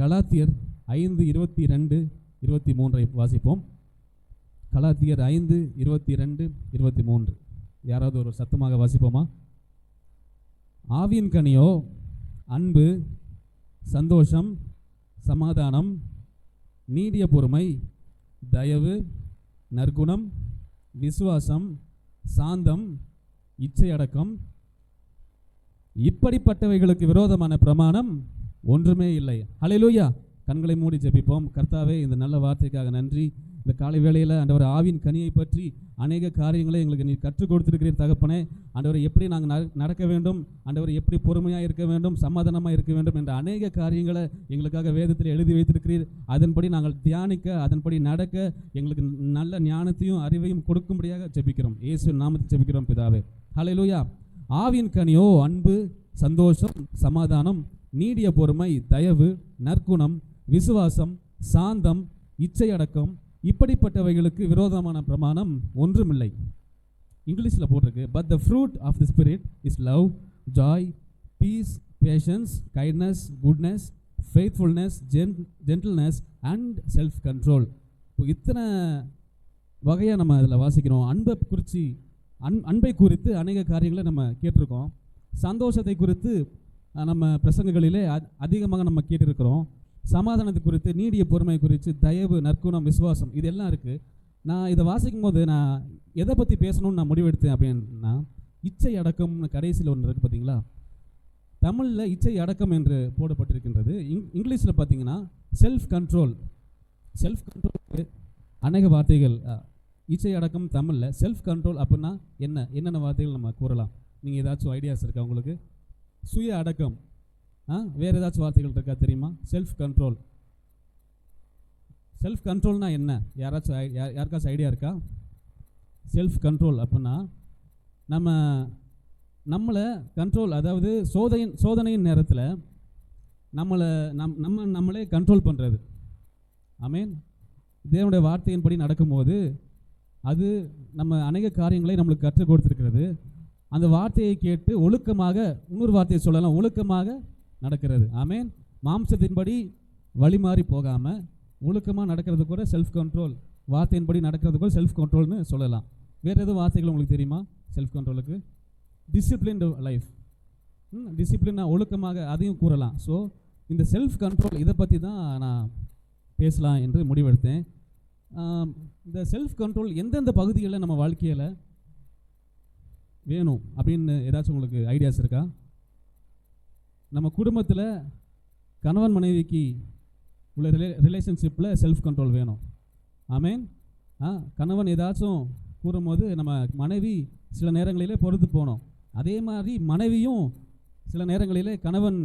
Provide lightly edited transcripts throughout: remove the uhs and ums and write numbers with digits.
கலாத்தியர் 5:22-23 வாசிப்போம். கலாத்தியர் 5:22-23. யாராவது ஒரு சத்தமாக வாசிப்போமா? ஆவியின் கனியோ அன்பு, சந்தோஷம், சமாதானம், நீடிய பொறுமை, தயவு, நற்குணம், விசுவாசம், சாந்தம், இச்சையடக்கம், இப்படிப்பட்டவைகளுக்கு விரோதமான பிரமாணம் ஒன்றுமே இல்லை. ஹல்லேலூயா. கண்களை மூடி ஜெபிப்போம். கர்த்தாவே, இந்த நல்ல வார்த்தைக்காக நன்றி. இந்த காலை வேளையில் ஆண்டவர் ஆவின் கனியை பற்றி அநேக காரியங்களை எங்களுக்கு நீ கற்றுக் கொடுத்திருக்கிறீர் தகப்பனே. ஆண்டவரை எப்படி நாங்கள் நடக்க வேண்டும், ஆண்டவர் எப்படி பொறுமையாக இருக்க வேண்டும், சமாதானமாக இருக்க வேண்டும் என்ற அநேக காரியங்களை எங்களுக்காக வேதத்தில் எழுதி வைத்திருக்கிறீர். அதன்படி நாங்கள் தியானிக்க, அதன்படி நடக்க எங்களுக்கு நல்ல ஞானத்தையும் அறிவையும் கொடுக்கும்படியாக ஜெபிக்கிறோம். இயேசு நாமத்தில் ஜெபிக்கிறோம் பிதாவே. ஹல்லேலூயா. ஆவியின் கனியோ அன்பு, சந்தோஷம், சமாதானம், நீடிய பொறுமை, தயவு, நற்குணம், விசுவாசம், சாந்தம், இச்சையடக்கம், இப்படிப்பட்டவைகளுக்கு விரோதமான பிரமாணம் ஒன்றுமில்லை. இங்கிலீஷில் போட்டிருக்கு, but the fruit of the spirit is love, joy, peace, patience, kindness, goodness, faithfulness, gentleness and self control. இப்போ இத்தனை வகையாக நம்ம அதில் வாசிக்கிறோம். அன்பை குறித்து அநேக காரியங்களை நம்ம கேட்டிருக்கோம். சந்தோஷத்தை குறித்து நம்ம பிரசங்கங்களிலே அதிகமாக நம்ம கேட்டிருக்கிறோம். சமாதானத்தை குறித்து, நீடிய பொறுமை குறித்து, தயவு, நற்குணம், விசுவாசம், இதெல்லாம் இருக்குது. நான் இதை வாசிக்கும் போது நான் எதை பற்றி பேசணும்னு நான் முடிவெடுத்தேன் அப்படின்னா, இச்சை அடக்கம்னு கடைசியில் ஒன்று இருக்குது பார்த்தீங்களா? தமிழில் இச்சை அடக்கம் என்று போடப்பட்டிருக்கின்றது. இங்கிலீஷில் பார்த்தீங்கன்னா செல்ஃப் கண்ட்ரோல். செல்ஃப் கண்ட்ரோலுக்கு அநேக வார்த்தைகள். இச்சை அடக்கம் தமிழில் செல்ஃப் கண்ட்ரோல் அப்படின்னா என்னென்ன வார்த்தைகள் நம்ம கூறலாம்? நீங்கள் ஏதாச்சும் ஐடியாஸ் இருக்கா உங்களுக்கு? சுய அடக்கம், வேறு ஏதாச்சும் வார்த்தைகள் இருக்கா தெரியுமா? Self control. செல்ஃப் கண்ட்ரோல்னா என்ன? யாருக்காச்சும் ஐடியா இருக்கா? செல்ஃப் கண்ட்ரோல் அப்படின்னா நம்மளை கண்ட்ரோல், அதாவது சோதனையின் நேரத்தில் நம்மளே கண்ட்ரோல் பண்ணுறது. ஆமேன். தேவனுடைய வார்த்தையின்படி நடக்கும்போது அது நம்ம அநேக காரியங்களை நம்மளுக்கு கற்றுக் கொடுத்துருக்கிறது. அந்த வார்த்தையை கேட்டு ஒழுக்கமாக, இன்னொரு வார்த்தையை சொல்லலாம், ஒழுக்கமாக நடக்கிறது. ஆமேன். மாம்சத்தின்படி வழிமாறி போகாமல் ஒழுக்கமாக நடக்கிறது கூட செல்ஃப் கண்ட்ரோல். வார்த்தையின்படி நடக்கிறது கூட செல்ஃப் கண்ட்ரோல்னு சொல்லலாம். வேறு எதுவும் வார்த்தைகள் உங்களுக்கு தெரியுமா செல்ஃப் கண்ட்ரோலுக்கு? Disciplined life. டிசிப்ளினா ஒழுக்கமாக, அதையும் கூறலாம். ஸோ இந்த செல்ஃப் கண்ட்ரோல் இதை பற்றி தான் நான் பேசலாம் என்று முடிவெடுத்தேன். இந்த செல்ஃப் கண்ட்ரோல் எந்தெந்த பகுதிகளில் நம்ம வாழ்க்கையில் வேணும் அப்படின்னு ஏதாச்சும் உங்களுக்கு ஐடியாஸ் இருக்கா? நம்ம குடும்பத்தில் கணவன் மனைவிக்கு உள்ள ரிலேஷன்ஷிப்பில் செல்ஃப் கண்ட்ரோல் வேணும். ஆமேன். கணவன் ஏதாச்சும் கூறும்போது நம்ம மனைவி சில நேரங்களிலே பொறுத்து போகணும். அதே மாதிரி மனைவியும் சில நேரங்களிலே கணவன்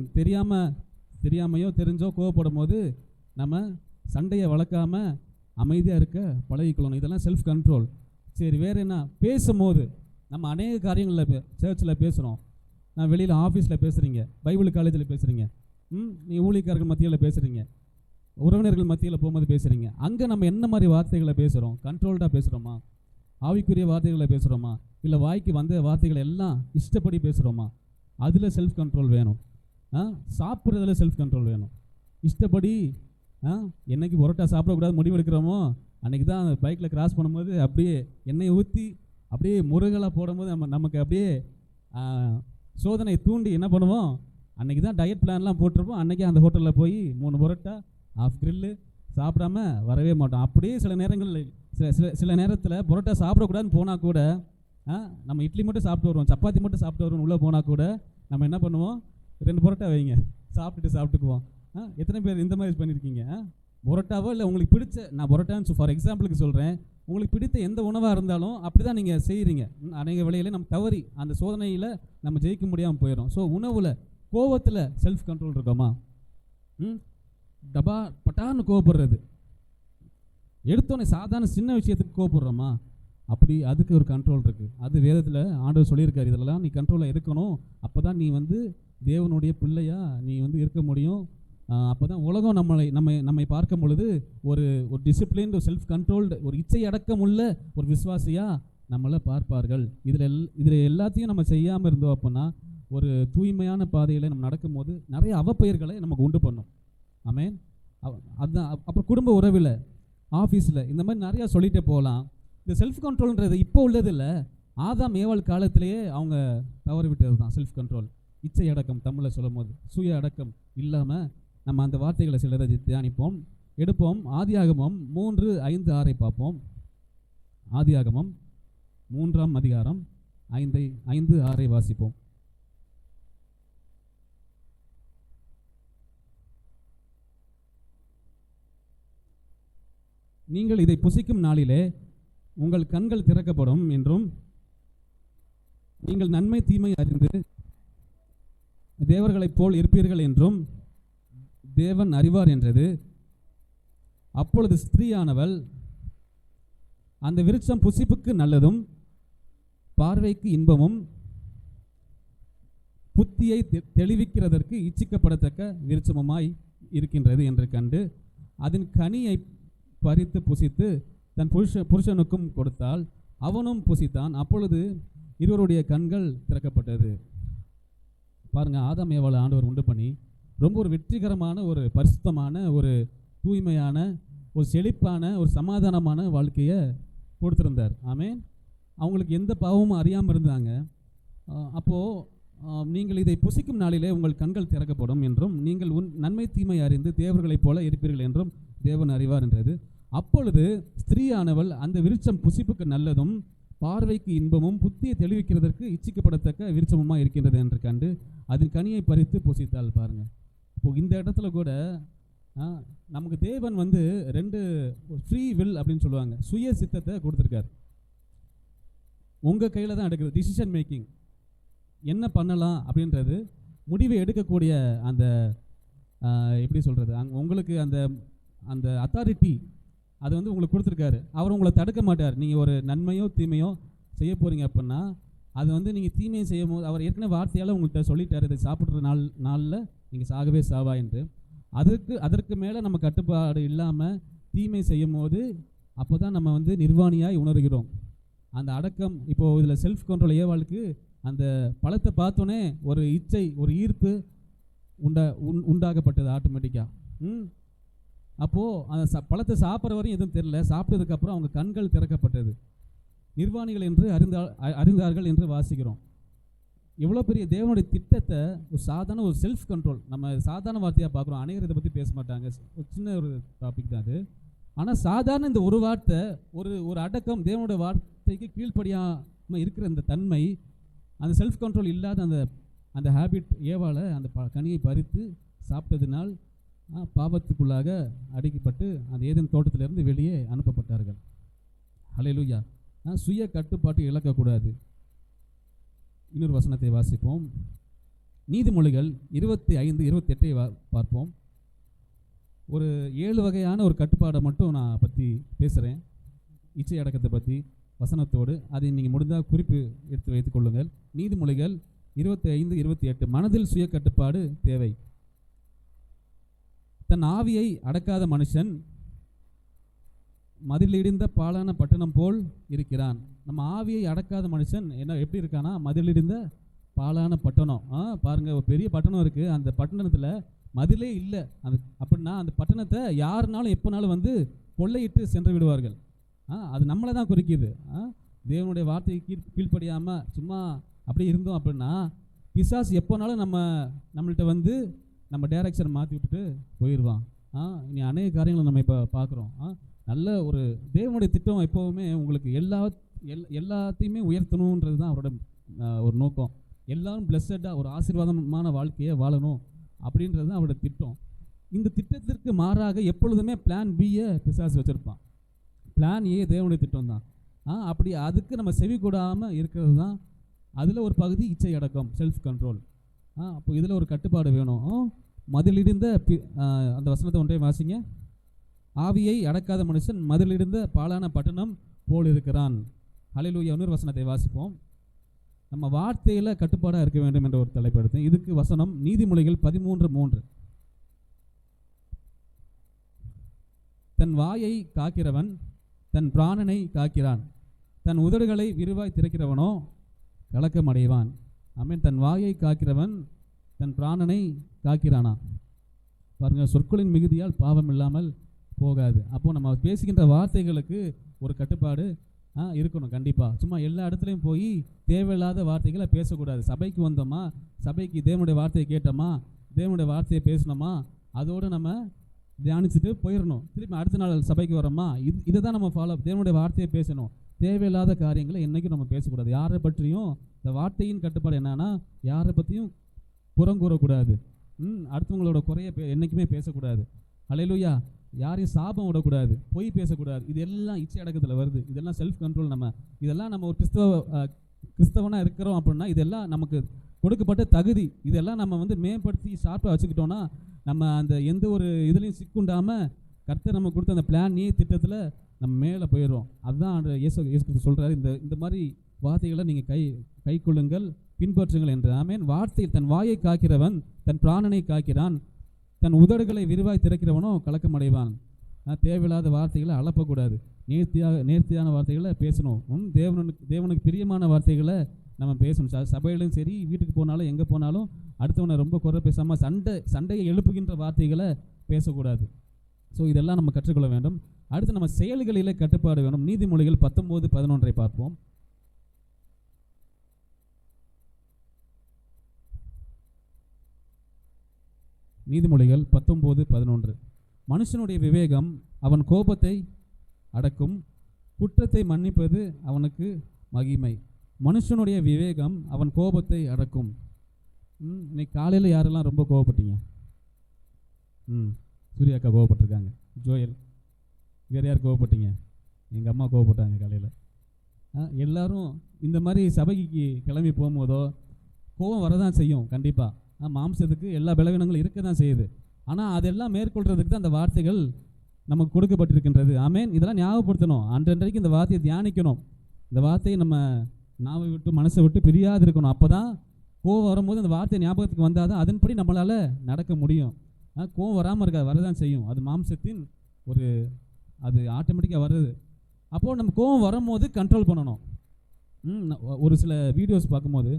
தெரியாமையோ தெரிஞ்சோ கோவப்படும் போது நம்ம சண்டையை வளர்க்காமல் அமைதியாக இருக்க பழகிக்கொள்ளணும். இதெல்லாம் செல்ஃப் கண்ட்ரோல். சரி, வேறு என்ன? பேசும்போது நம்ம அநேக காரியங்களில் சர்ச்சில் பேசுகிறோம், நான் வெளியில் ஆஃபீஸில் பேசுகிறீங்க, பைபிள் காலேஜில் பேசுகிறீங்க, நீ ஊழியக்காரர்கள் மத்தியில் பேசுகிறீங்க, உறவினர்கள் மத்தியில் போகும்போது பேசுகிறீங்க. அங்கே நம்ம என்ன மாதிரி வார்த்தைகளை பேசுகிறோம்? கண்ட்ரோல்டாக பேசுகிறோமா? ஆவிக்குரிய வார்த்தைகளை பேசுகிறோமா? இல்லை வாய்க்கு வந்த வார்த்தைகளை எல்லாம் இஷ்டப்படி பேசுகிறோமா? அதில் செல்ஃப் கண்ட்ரோல் வேணும். சாப்பிட்றதுல செல்ஃப் கண்ட்ரோல் வேணும். இஷ்டப்படி என்னைக்கு புரோட்டா சாப்பிடக்கூடாது முடிவெடுக்கிறோமோ அன்றைக்கி தான் அந்த பைக்கில் கிராஸ் பண்ணும்போது அப்படியே எண்ணெயை ஊற்றி அப்படியே முருகலாக போடும்போது நமக்கு அப்படியே சோதனை தூண்டி என்ன பண்ணுவோம்? அன்றைக்கி தான் டயட் பிளான்லாம் போட்டிருப்போம். அன்றைக்கி அந்த ஹோட்டலில் போய் 3 புரோட்டா, ஆஃப் கிரில்லு சாப்பிடாம வரவே மாட்டோம். அப்படியே சில நேரத்தில் புரோட்டா சாப்பிடக்கூடாதுன்னு போனால் கூட நம்ம இட்லி மட்டும் சாப்பிட்டு வருவோம், சப்பாத்தி மட்டும் சாப்பிட்டு வருவோம். உள்ளே போனால் கூட நம்ம என்ன பண்ணுவோம்? 2 புரோட்டா வைங்க, சாப்பிட்டுக்குவோம். எத்தனை பேர் இந்த மாதிரி பண்ணியிருக்கீங்க? புரோட்டாவோ இல்லை உங்களுக்கு பிடிச்ச, நான் புரோட்டான்னு ஃபார் எக்ஸாம்பிளுக்கு சொல்கிறேன், உங்களுக்கு பிடித்த எந்த உணவாக இருந்தாலும் அப்படி தான் நீங்கள் செய்கிறீங்க. அநேக வேளையில் நம்ம தவறி அந்த சோதனையில் நம்ம ஜெயிக்க முடியாமல் போயிடும். ஸோ உணவில், கோவத்தில் செல்ஃப் கண்ட்ரோல் இருக்கோமா? டபா பட்டான்னு கோவப்படுறது, எடுத்தோன்னே சாதாரண சின்ன விஷயத்துக்கு கோவப்படுறோமா? அப்படி அதுக்கு ஒரு கண்ட்ரோல் இருக்குது. அது வேதத்தில் ஆண்டவர் சொல்லியிருக்காரு, இதெல்லாம் நீ கண்ட்ரோலாக இருக்கணும். அப்போ தான் நீ தேவனுடைய பிள்ளையா நீ இருக்க முடியும். அப்போ தான் உலகம் நம்மை பார்க்கும் பொழுது ஒரு டிசிப்ளின்டு, செல்ஃப் கண்ட்ரோல்டு, ஒரு இச்சை அடக்கம் உள்ள ஒரு விசுவாசியாக நம்மளை பார்ப்பார்கள். இதில் எல்லாத்தையும் நம்ம செய்யாமல் இருந்தோம் அப்படின்னா ஒரு தூய்மையான பாதையில் நம்ம நடக்கும்போது நிறைய அவப்பெயர்களை நமக்கு உண்டு பண்ணும். ஆமென். அதுதான். அப்புறம் குடும்ப உறவில், ஆஃபீஸில், இந்த மாதிரி நிறையா சொல்லிகிட்டே போகலாம். இந்த செல்ஃப் கண்ட்ரோல்ன்றது இப்போ உள்ளது இல்லை, ஆதாம் ஏவாள் காலத்திலேயே அவங்க தவறு விட்டது தான் செல்ஃப் கண்ட்ரோல். இச்சை அடக்கம், தமிழில் சொல்லும் போது சுய அடக்கம் இல்லாமல் நம்ம அந்த வார்த்தைகளை சிலரை தியானிப்போம், எடுப்போம். ஆதியாகமம் 3:5-6 பார்ப்போம். ஆதியாகமம் 3ஆம் அதிகாரம் 5-6 வாசிப்போம். நீங்கள் இதை புசிக்கும் நாளிலே உங்கள் கண்கள் திறக்கப்படும் என்றும் நீங்கள் நன்மை தீமை அறிந்து தேவர்களைப் போல் இருப்பீர்கள் என்றும் தேவன் அறிவார் என்றது. அப்பொழுது ஸ்திரீயானவள் அந்த விருட்சம் புசிப்புக்கு நல்லதும் பார்வைக்கு இன்பமும் புத்தியை தெளிவிக்கிறதற்கு இச்சிக்கப்படத்தக்க விருட்சமுமாய் இருக்கின்றது என்று கண்டு அதன் கனியை பறித்து புசித்து தன் புருஷனுக்கும் கொடுத்தால் அவனும் புசித்தான். அப்பொழுது இருவருடைய கண்கள் திறக்கப்பட்டது. பாருங்க, ஆதாம் ஏவாளை ஆண்டவர் உண்டு பண்ணி ரொம்ப ஒரு வெற்றிகரமான, ஒரு பரிசுத்தமான, ஒரு தூய்மையான, ஒரு செழிப்பான, ஒரு சமாதானமான வாழ்க்கையை கொடுத்துருந்தார். ஆமென். அவங்களுக்கு எந்த பாவமும் அறியாமல் இருந்தாங்க. அப்போது நீங்கள் இதை புசிக்கும் நாளிலே உங்கள் கண்கள் திறக்கப்படும் என்றும் நீங்கள் நன்மை தீமை அறிந்து தேவர்களைப் போல இருப்பீர்கள் என்றும் தேவன் அறிவார் என்றது. அப்பொழுது ஸ்திரீயானவள் அந்த விருட்சம் புசிப்புக்கு நல்லதும் பார்வைக்கு இன்பமும் புத்தியை தெளிவிக்கிறதற்கு இச்சிக்கப்படத்தக்க விருட்சமுமாக இருக்கின்றது என்று கண்டு அதன் கனியை பறித்து புசித்தாள். பாருங்க, இப்போ இந்த இடத்துல கூட நமக்கு தேவன் வந்து 2 ஃப்ரீ வில் அப்படின்னு சொல்லுவாங்க, சுய சித்தத்தை கொடுத்துருக்காரு. உங்கள் கையில் தான் எடுக்கிறது, டிசிஷன் மேக்கிங், என்ன பண்ணலாம் அப்படின்றது முடிவை எடுக்கக்கூடிய அந்த எப்படி சொல்கிறது, உங்களுக்கு அந்த அந்த அத்தாரிட்டி அது வந்து உங்களுக்கு கொடுத்துருக்காரு. அவர் உங்களை தடுக்க மாட்டார். நீங்கள் ஒரு நன்மையோ தீமையோ செய்ய போகிறீங்க அப்படின்னா அது வந்து நீங்கள் தீமையை செய்யும் போது அவர் ஏற்கனவே வார்த்தையால் உங்கள்கிட்ட சொல்லிட்டார், இதை சாப்பிட்ற நாளில் நீங்கள் சாகவே சாவா என்று. அதற்கு மேலே நம்ம கட்டுப்பாடு இல்லாமல் தீமை செய்யும் போது அப்போ தான் நம்ம வந்து நிர்வாணியாய் உணர்கிறோம். அந்த அடக்கம், இப்போது இதில் செல்ஃப் கண்ட்ரோல் ஏவாளுக்கு அந்த பழத்தை பார்த்தோன்னே ஒரு இச்சை, ஒரு ஈர்ப்பு உண்டாகப்பட்டது ஆட்டோமேட்டிக்காக. அப்போது அந்த பழத்தை சாப்பிட்ற வரையும் எதுவும் தெரியல, சாப்பிட்டதுக்கப்புறம் அவங்க கண்கள் திறக்கப்பட்டது. நிர்வாணிகள் என்று அறிந்தார்கள் என்று வாசிக்கிறோம். எவ்வளோ பெரிய தேவனுடைய திட்டத்தை ஒரு சாதாரண ஒரு செல்ஃப் கண்ட்ரோல், நம்ம சாதாரண வார்த்தையாக பார்க்குறோம். அநேகர் இதை பற்றி பேச மாட்டாங்க, ஒரு சின்ன ஒரு டாபிக் தான் அது. ஆனால் சாதாரண இந்த ஒரு வார்த்தை, ஒரு அடக்கம், தேவனுடைய வார்த்தைக்கு கீழ்ப்படியாமல் இருக்கிற இந்த தன்மை, அந்த செல்ஃப் கண்ட்ரோல் இல்லாத அந்த ஹேபிட் ஏவாளை அந்த கனியை பறித்து சாப்பிட்டதினால் பாவத்துக்குள்ளாக அடிக்கப்பட்டு அந்த ஏதேன் தோட்டத்திலிருந்து வெளியே அனுப்பப்பட்டார்கள். ஹல்லேலூயா. சுய கட்டுப்பாட்டு இழக்கக்கூடாது. இன்னொரு வசனத்தை வாசிப்போம். நீதிமொழிகள் 25-28 பார்ப்போம். ஒரு 7 வகையான ஒரு கட்டுப்பாடை மட்டும் நான் பற்றி பேசுகிறேன், இச்சை அடக்கத்தை பற்றி வசனத்தோடு. அதை நீங்கள் முடிந்தால் குறிப்பு எடுத்து வைத்துக் கொள்ளுங்கள். நீதிமொழிகள் 25-28. மனதில் சுய கட்டுப்பாடு தேவை. தன் ஆவியை அடக்காத மனுஷன் மதிலிடிந்த பாழான பட்டணம் போல் இருக்கிறான். நம்ம ஆவியை அடக்காத மனுஷன் எப்படி இருக்கானா, மதிலிடிந்த பாழான பட்டணம். பாருங்கள், ஒரு பெரிய பட்டணம் இருக்குது, அந்த பட்டணத்தில் மதிலே இல்லை. அப்படின்னா அந்த பட்டணத்தை யாருனாலும் எப்போனாலும் வந்து கொள்ளையிட்டு சென்று விடுவார்கள். அது நம்மளை தான் குறிக்குது. தேவனுடைய வார்த்தைக்கு கீழ்ப்படியாமல் சும்மா அப்படியே இருந்தோம் அப்படின்னா பிசாசு எப்போனாலும் நம்மள்கிட்ட வந்து நம்ம டைரக்ஷன் மாற்றி விட்டுட்டு போயிடுவான். இனி அநேக காரியங்களை நம்ம இப்போ பார்க்குறோம். நல்ல ஒரு தேவனுடைய திட்டம் எப்போவுமே உங்களுக்கு எல்லாத்தையுமே உயர்த்தணுன்றது தான் அவரோட ஒரு நோக்கம். எல்லாரும் பிளஸடாக ஒரு ஆசீர்வாதமான வாழ்க்கையை வாழணும் அப்படின்றது தான் அவரோட திட்டம். இந்த திட்டத்திற்கு மாறாக எப்பொழுதுமே பிளான் பியை பிசாசு வச்சுருப்பான். பிளான் ஏ தேவனுடைய திட்டம் தான். அப்படி அதுக்கு நம்ம செவி கூடாமல் இருக்கிறது தான் அதில் ஒரு பகுதி இச்சை அடக்கம், செல்ஃப் கண்ட்ரோல். அப்போ இதில் ஒரு கட்டுப்பாடு வேணும். மதிலிருந்த அந்த வசனத்தை ஒன்றை வாசிங்க. ஆவியை அடக்காத மனுஷன் மதிலிருந்த பாழான பட்டணம் போல் இருக்கிறான். ஹல்லேலூயா. இன்னொரு வசனத்தை வாசிப்போம். நம்ம வார்த்தையில் கட்டுப்பாடாக இருக்க வேண்டும் என்ற ஒரு தலைப்படுத்தேன். இதுக்கு வசனம் நீதிமொழிகள் 13:3. தன் வாயை காக்கிறவன் தன் பிராணனை காக்கிறான், தன் உதடுகளை விரிவாய் திறக்கிறவனோ கலக்கம் அடைவான். ஆமென். தன் வாயை காக்கிறவன் தன் பிராணனை காக்கிறானா. பாருங்கள், சொற்களின் மிகுதியால் பாவம் இல்லாமல் போகாது. அப்போது நம்ம பேசுகின்ற வார்த்தைகளுக்கு ஒரு கட்டுப்பாடு இருக்கணும் கண்டிப்பாக. சும்மா எல்லா இடத்துலையும் போய் தேவையில்லாத வார்த்தைகளை பேசக்கூடாது. சபைக்கு வந்தோமா, சபைக்கு தேவனுடைய வார்த்தையை கேட்டோமா, தேவனுடைய வார்த்தையை பேசணுமா, அதோடு நம்ம தியானிச்சுட்டு போயிடணும். திருப்பி அடுத்த நாள் சபைக்கு வரோமா, இதை தான் நம்ம ஃபாலோ, தேவனுடைய வார்த்தையை பேசணும். தேவையில்லாத காரியங்களை என்றைக்கும் நம்ம பேசக்கூடாது. யாரை பற்றியும் இந்த வார்த்தையின் கட்டுப்பாடு என்னன்னா, யாரை பற்றியும் புறங்கூறக்கூடாது. அடுத்தவங்களோட குறைய என்றைக்குமே பேசக்கூடாது. அல்லேலூயா. யாரையும் சாபம் விடக்கூடாது, பொய் பேசக்கூடாது. இது எல்லாம் இச்சை அடக்கத்தில் வருது. இதெல்லாம் செல்ஃப் கண்ட்ரோல். இதெல்லாம் நம்ம ஒரு கிறிஸ்தவனாக இருக்கிறோம் அப்படின்னா இதெல்லாம் நமக்கு கொடுக்கப்பட்ட தகுதி. இதெல்லாம் நம்ம மேம்படுத்தி ஷார்ப்பாக வச்சுக்கிட்டோன்னா நம்ம அந்த எந்த ஒரு இதுலேயும் சிக்குண்டாமல் கர்த்தர் நம்ம கொடுத்த அந்த பிளான் திட்டத்தில் நம்ம மேலே போயிடுறோம். அதுதான் இயேசு சொல்கிறாரு, இந்த மாதிரி வார்த்தைகளை நீங்கள் கை கொள்ளுங்கள், பின்பற்றுங்கள் என்று. ஆமேன். வார்த்தை தன் வாயை காக்கிறவன் தன் பிராணனை காக்கிறான், தன் உதடுகளை விரிவாய் திறக்கிறவனோ கலக்கமடைவான். தேவையில்லாத வார்த்தைகளை அளப்பக்கூடாது. நேர்த்தியான வார்த்தைகளை பேசணும். தேவனுக்கு பிரியமான வார்த்தைகளை நம்ம பேசணும். சபையிலும் சரி, வீட்டுக்கு போனாலும் எங்கே போனாலும் அடுத்தவனை ரொம்ப குறை பேசாமல் சண்டையை எழுப்புகின்ற வார்த்தைகளை பேசக்கூடாது. ஸோ இதெல்லாம் நம்ம கற்றுக்கொள்ள வேண்டும். அடுத்து நம்ம செயல்களிலே கட்டுப்பாடு வேணும். நீதிமொழிகள் 19:11 பார்ப்போம். நீதிமொழிகள் 19:11. மனுஷனுடைய விவேகம் அவன் கோபத்தை அடக்கும், குற்றத்தை மன்னிப்பது அவனுக்கு மகிமை. மனுஷனுடைய விவேகம் அவன் கோபத்தை அடக்கும். இன்னைக்கு காலையில் யாரெல்லாம் ரொம்ப கோபப்பட்டீங்க? சூர்யாக்கா கோவப்பட்டிருக்காங்க. ஜோயல், வேறு யார் கோவப்பட்டீங்க? எங்கள் அம்மா கோவப்பட்டாங்க காலையில். எல்லாரும் இந்த மாதிரி சபைக்கு கிளம்பி போகும்போதோ கோபம் வரதான் செய்யும் கண்டிப்பாக. மாம்சத்துக்கு எல்லா பலவீனங்களும் இருக்க தான் செய்யுது. ஆனால் அதெல்லாம் மேற்கொள்கிறதுக்கு தான் அந்த வார்த்தைகள் நமக்கு கொடுக்கப்பட்டிருக்கின்றது. ஆமேன். இதெல்லாம் ஞாபகப்படுத்தணும். அன்றன்றைக்கு இந்த வார்த்தையை தியானிக்கணும். இந்த வார்த்தையை நம்ம நாவை விட்டு மனசை விட்டு பிரியாது இருக்கணும். அப்போ தான் கோவம் வரும்போது அந்த வார்த்தை ஞாபகத்துக்கு வந்தால் தான் அதன்படி நம்மளால் நடக்க முடியும். கோவம் வராமல் இருக்காது, வரதான் செய்யும். அது மாம்சத்தின் அது ஆட்டோமேட்டிக்காக வருது. அப்போது நம்ம கோவம் வரும்போது கண்ட்ரோல் பண்ணணும். ஒரு சில வீடியோஸ் பார்க்கும்போது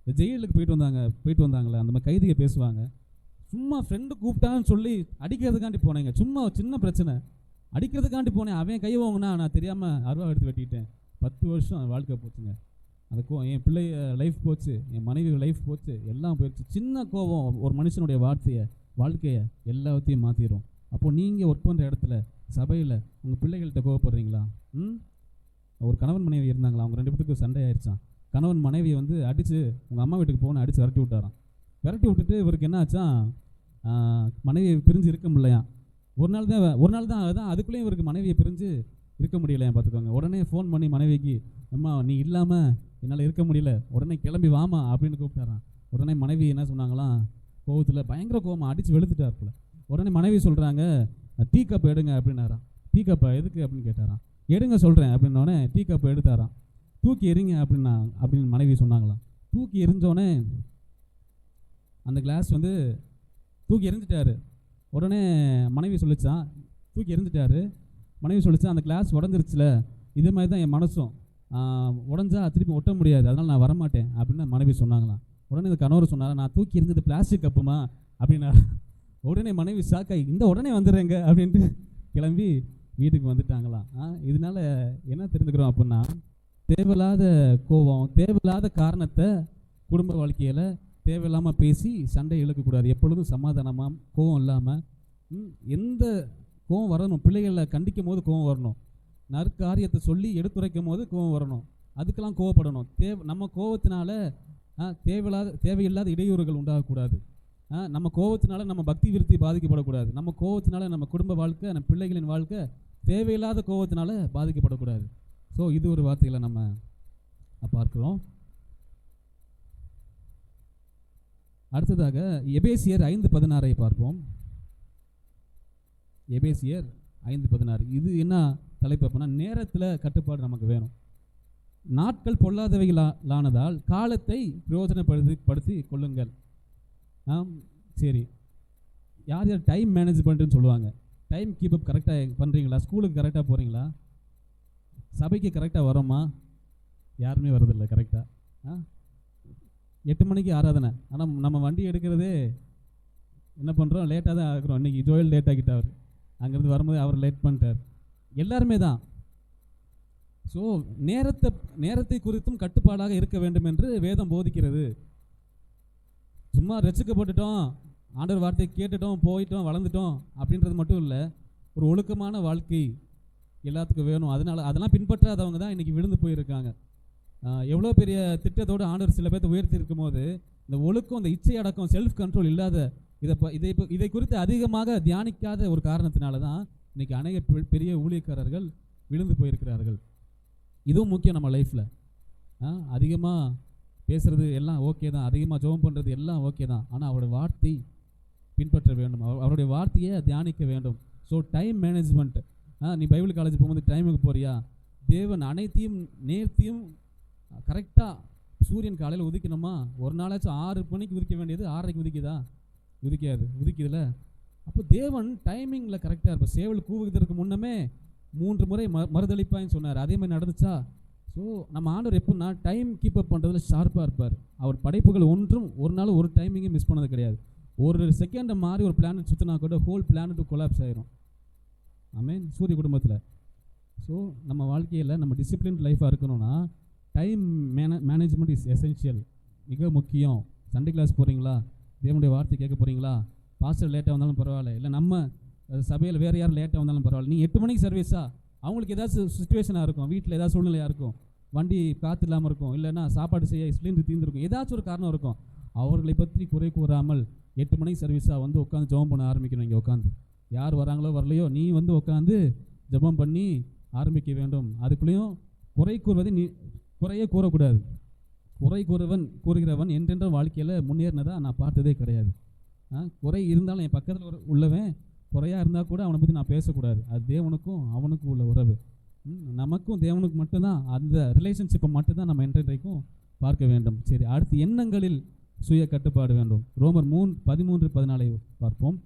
ஜெயிலுக்கு போயிட்டு வந்தாங்களே, அந்த மாதிரி கைதியை பேசுவாங்க. சும்மா ஃப்ரெண்டு கூப்பிட்டான்னு சொல்லி அடிக்கிறதுக்காண்டி போனேங்க. சும்மா சின்ன பிரச்சனை, அடிக்கிறதுக்காண்டி போனேன். அவன் கை வாங்கினா நான் தெரியாமல் அருவா எடுத்து வெட்டிட்டேன். 10 வருஷம் வாழ்க்கை போச்சுங்க. அந்த என் பிள்ளை லைஃப் போச்சு, என் மனைவி லைஃப் போச்சு, எல்லாம் போயிடுச்சு. சின்ன கோபம் ஒரு மனுஷனுடைய வாழ்க்கையை எல்லாத்தையும் மாற்றிடும். அப்போது நீங்கள் ஒர்க் பண்ணுற இடத்துல, சபையில் உங்கள் பிள்ளைகள்கிட்ட கோவப்படுறீங்களா? ஒரு கணவன் மனைவி இருந்தாங்களா, அவங்க 2 பேத்துக்கு சண்டை ஆயிடுச்சான். கணவன் மனைவியை அடித்து உங்கள் அம்மா வீட்டுக்கு போகணும் அடித்து விரட்டி விட்டாரான். விரட்டி விட்டுட்டு இவருக்கு என்ன ஆச்சான், மனைவியை பிரிஞ்சு இருக்க முடியலையா. ஒரு நாள் தான் அதுதான், அதுக்குள்ளேயும் இவருக்கு மனைவியை பிரிஞ்சு இருக்க முடியலையா பார்த்துக்கோங்க. உடனே ஃபோன் பண்ணி மனைவிக்கு, அம்மா நீ இல்லாமல் என்னால் இருக்க முடியல, உடனே கிளம்பி வாமா அப்படின்னு கூப்பிட்டாரான். உடனே மனைவி என்ன சொன்னாங்களாம், கோவத்தில் பயங்கர கோவம் அடித்து வெளுத்துட்டாருக்குள்ள. உடனே மனைவி சொல்கிறாங்க, டீ கப் எடுங்க அப்படின்னாரான். டீ கப்பை எதுக்கு அப்படின்னு கேட்டாரான். எடுங்க சொல்கிறேன் அப்படின்னோடனே டீ கப்பை எடுத்தாரான். தூக்கி எறிங்க அப்படின்னு மனைவி சொன்னாங்களாம். தூக்கி எரிஞ்சோடனே அந்த கிளாஸ் தூக்கி எரிஞ்சிட்டாரு. உடனே மனைவி சொல்லிச்சான், தூக்கி எரிஞ்சிட்டாரு. மனைவி சொல்லிச்சா, அந்த கிளாஸ் உடஞ்சிருச்சுல, இதே மாதிரி தான் என் மனசும், உடஞ்சா திருப்பி ஒட்ட முடியாது, அதனால் நான் வரமாட்டேன் அப்படின்னு மனைவி சொன்னாங்களாம். உடனே இந்த கணவர் சொன்னார், நான் தூக்கி எரிஞ்சது பிளாஸ்டிக் கப்புமா அப்படின்னா. உடனே மனைவி ஷாக்காய், இந்த உடனே வந்துடுறேங்க அப்படின்ட்டு கிளம்பி வீட்டுக்கு வந்துட்டாங்களாம். இதனால என்ன தெரிஞ்சுக்கிறோம் அப்படின்னா, தேவையில்லாத கோபம், தேவையில்லாத காரணத்தை குடும்ப வாழ்க்கையில் தேவையில்லாமல் பேசி சண்டை இழுக்கக்கூடாது. எப்பொழுதும் சமாதானமாக, கோபம் இல்லாமல், எந்த கோபம் வரணும், பிள்ளைகளை கண்டிக்கும் போது கோபம் வரணும், நற்காரியத்தை சொல்லி எடுத்துரைக்கும் போது கோபம் வரணும், அதுக்கெல்லாம் கோவப்படணும். நம்ம கோபத்தினால தேவையில்லாத இடையூறுகள் உண்டாகக்கூடாது. நம்ம கோபத்தினால நம்ம பக்தி விருத்தி பாதிக்கப்படக்கூடாது. நம்ம கோபத்தினால நம்ம குடும்ப வாழ்க்கை, நம்ம பிள்ளைகளின் வாழ்க்கை தேவையில்லாத கோபத்தினால பாதிக்கப்படக்கூடாது. ஸோ இது ஒரு வார்த்தைகளை நம்ம பார்க்கிறோம். அடுத்ததாக எபேசியர் 5:16 பார்ப்போம். எபேசியர் 5:16. இது என்ன தலைப்பு அப்படின்னா, நேரத்தில் கட்டுப்பாடு நமக்கு வேணும். நாட்கள் பொல்லாதவைகளானதால் காலத்தை பிரயோஜனப்படுத்தி கொள்ளுங்கள். சரி, யார் டைம் மேனேஜ்மெண்ட்டுன்னு சொல்லுவாங்க. டைம் கீப் அப் கரெக்டாக பண்ணுறீங்களா? ஸ்கூலுக்கு கரெக்டாக போகிறீங்களா? சபைக்கு கரெக்டாக வரோமா? யாருமே வரதில்லை கரெக்டாக. 8 மணிக்கு ஆராதனை, ஆனால் நம்ம வண்டி எடுக்கிறதே என்ன பண்ணுறோம், லேட்டாக தான் ஆகிறோம். இன்றைக்கி ஜோயல் லேட் ஆகிட்டார், அங்கேருந்து வரும்போது அவர் லேட் பண்ணிட்டார். எல்லாருமே தான். ஸோ நேரத்தை குறித்தும் கட்டுப்பாடாக இருக்க வேண்டும் என்று வேதம் போதிக்கிறது. சும்மா ரசிக்கப்பட்டுட்டோம், ஆண்டவர் வார்த்தையை கேட்டுட்டோம், போயிட்டோம், வளர்ந்துட்டோம் அப்படின்றது மட்டும் இல்லை. ஒரு ஒழுக்கமான வாழ்க்கை எல்லாத்துக்கும் வேணும். அதெல்லாம் பின்பற்றாதவங்க தான் இன்றைக்கி விழுந்து போயிருக்காங்க. எவ்வளோ பெரிய திட்டத்தோடு ஆண்டவர் சில பேர்த்த உயர்த்தி இருக்கும் போது இந்த ஒழுக்கம், இந்த இச்சை அடக்கம், செல்ஃப் கண்ட்ரோல் இல்லாத இதை குறித்து அதிகமாக தியானிக்காத ஒரு காரணத்தினால தான் இன்றைக்கி அநேக பெரிய ஊழியக்காரர்கள் விழுந்து போயிருக்கிறார்கள். இதுவும் முக்கியம் நம்ம லைஃப்பில். அதிகமாக பேசுகிறது எல்லாம் ஓகே தான், அதிகமாக ஜெபம் பண்ணுறது எல்லாம் ஓகே தான். ஆனால் அவருடைய வார்த்தை பின்பற்ற வேண்டும், அவருடைய வார்த்தையை தியானிக்க வேண்டும். So time management. நீ பைபிள் காலேஜ் போகும்போது டைமுக்கு போறியா? தேவன் அனைத்தையும் நேர்த்தியும் கரெக்டாக சூரியன் காலையில் உதிக்கணுமா? ஒரு நாளாச்சும் 6 மணிக்கு உதிக்க வேண்டியது 6:30க்கு உதிக்குதா? உதிக்குதுல. அப்போ தேவன் டைமிங்கில் கரெக்டாக இருப்பார். சேவல் கூவுகிறதுக்கு முன்னமே 3 முறை மறுதளிப்பான்னு சொன்னார். அதே மாதிரி நடந்துச்சா? ஸோ நம்ம ஆண்டவர் எப்படின்னா டைம் கீப்பப் பண்ணுறதுல ஷார்ப்பாக இருப்பார். அவர் படைப்புகள் ஒன்றும் ஒரு நாள் ஒரு டைமிங்கே மிஸ் பண்ணது கிடையாது. ஒரு செகண்டை மாறி ஒரு பிளானட் சுற்றினா கூட ஹோல் பிளானட்டு கொலாப்ஸ் ஆயிரும். ஆமேன். சூரிய குடும்பத்தில். ஸோ நம்ம வாழ்க்கையில் நம்ம டிசிப்ளின் லைஃபாக இருக்கணும்னா டைம் மேனேஜ்மெண்ட் இஸ் எசென்ஷியல், மிக முக்கியம். சண்டே கிளாஸ் போகிறீங்களா? தேவனுடைய வார்த்தை கேட்க போகிறீங்களா? பாஸ்டர் லேட்டாக வந்தாலும் பரவாயில்ல, இல்லை நம்ம சபையில் வேறு யாரும் லேட்டாக வந்தாலும் பரவாயில்ல. நீங்கள் 8 மணிக்கு சர்வீஸா? அவங்களுக்கு ஏதாச்சும் சுச்சுவேஷனாக இருக்கும், வீட்டில் ஏதாவது சூழ்நிலையாக இருக்கும், வண்டி காற்று இல்லாமல் இருக்கும், இல்லைன்னா சாப்பாடு செய்ய சிலிண்டர் தீர்ந்துருக்கும், ஏதாச்சும் ஒரு காரணம் இருக்கும். அவர்களை பற்றி குறை கூறாமல் 8 மணிக்கு சர்வீஸாக வந்து உட்காந்து ஜெபம் பண்ண ஆரம்பிக்கணும். இங்கே உட்காந்து யார் வராங்களோ வரலையோ நீ வந்து உட்காந்து ஜெபம் பண்ணி ஆரம்பிக்க வேண்டும். அதுக்குள்ளேயும் குறை கூறுவதை நீ குறையே கூறக்கூடாது. குறை கூறுகிறவன் என்றென்ற வாழ்க்கையில் முன்னேறினதா நான் பார்த்ததே கிடையாது. குறை இருந்தாலும் என் பக்கத்தில் உள்ளவன் குறையாக இருந்தால் கூட அவனை பற்றி நான் பேசக்கூடாது. அது தேவனுக்கும் அவனுக்கும் உள்ள உறவு. நமக்கும் தேவனுக்கு மட்டும்தான் அந்த ரிலேஷன்ஷிப்பை மட்டும்தான் நம்ம என்றைக்கும் பார்க்க வேண்டும். சரி, அடுத்து எண்ணங்களில் சுய கட்டுப்பாடு வேண்டும். ரோமர் 13:14 பார்ப்போம்.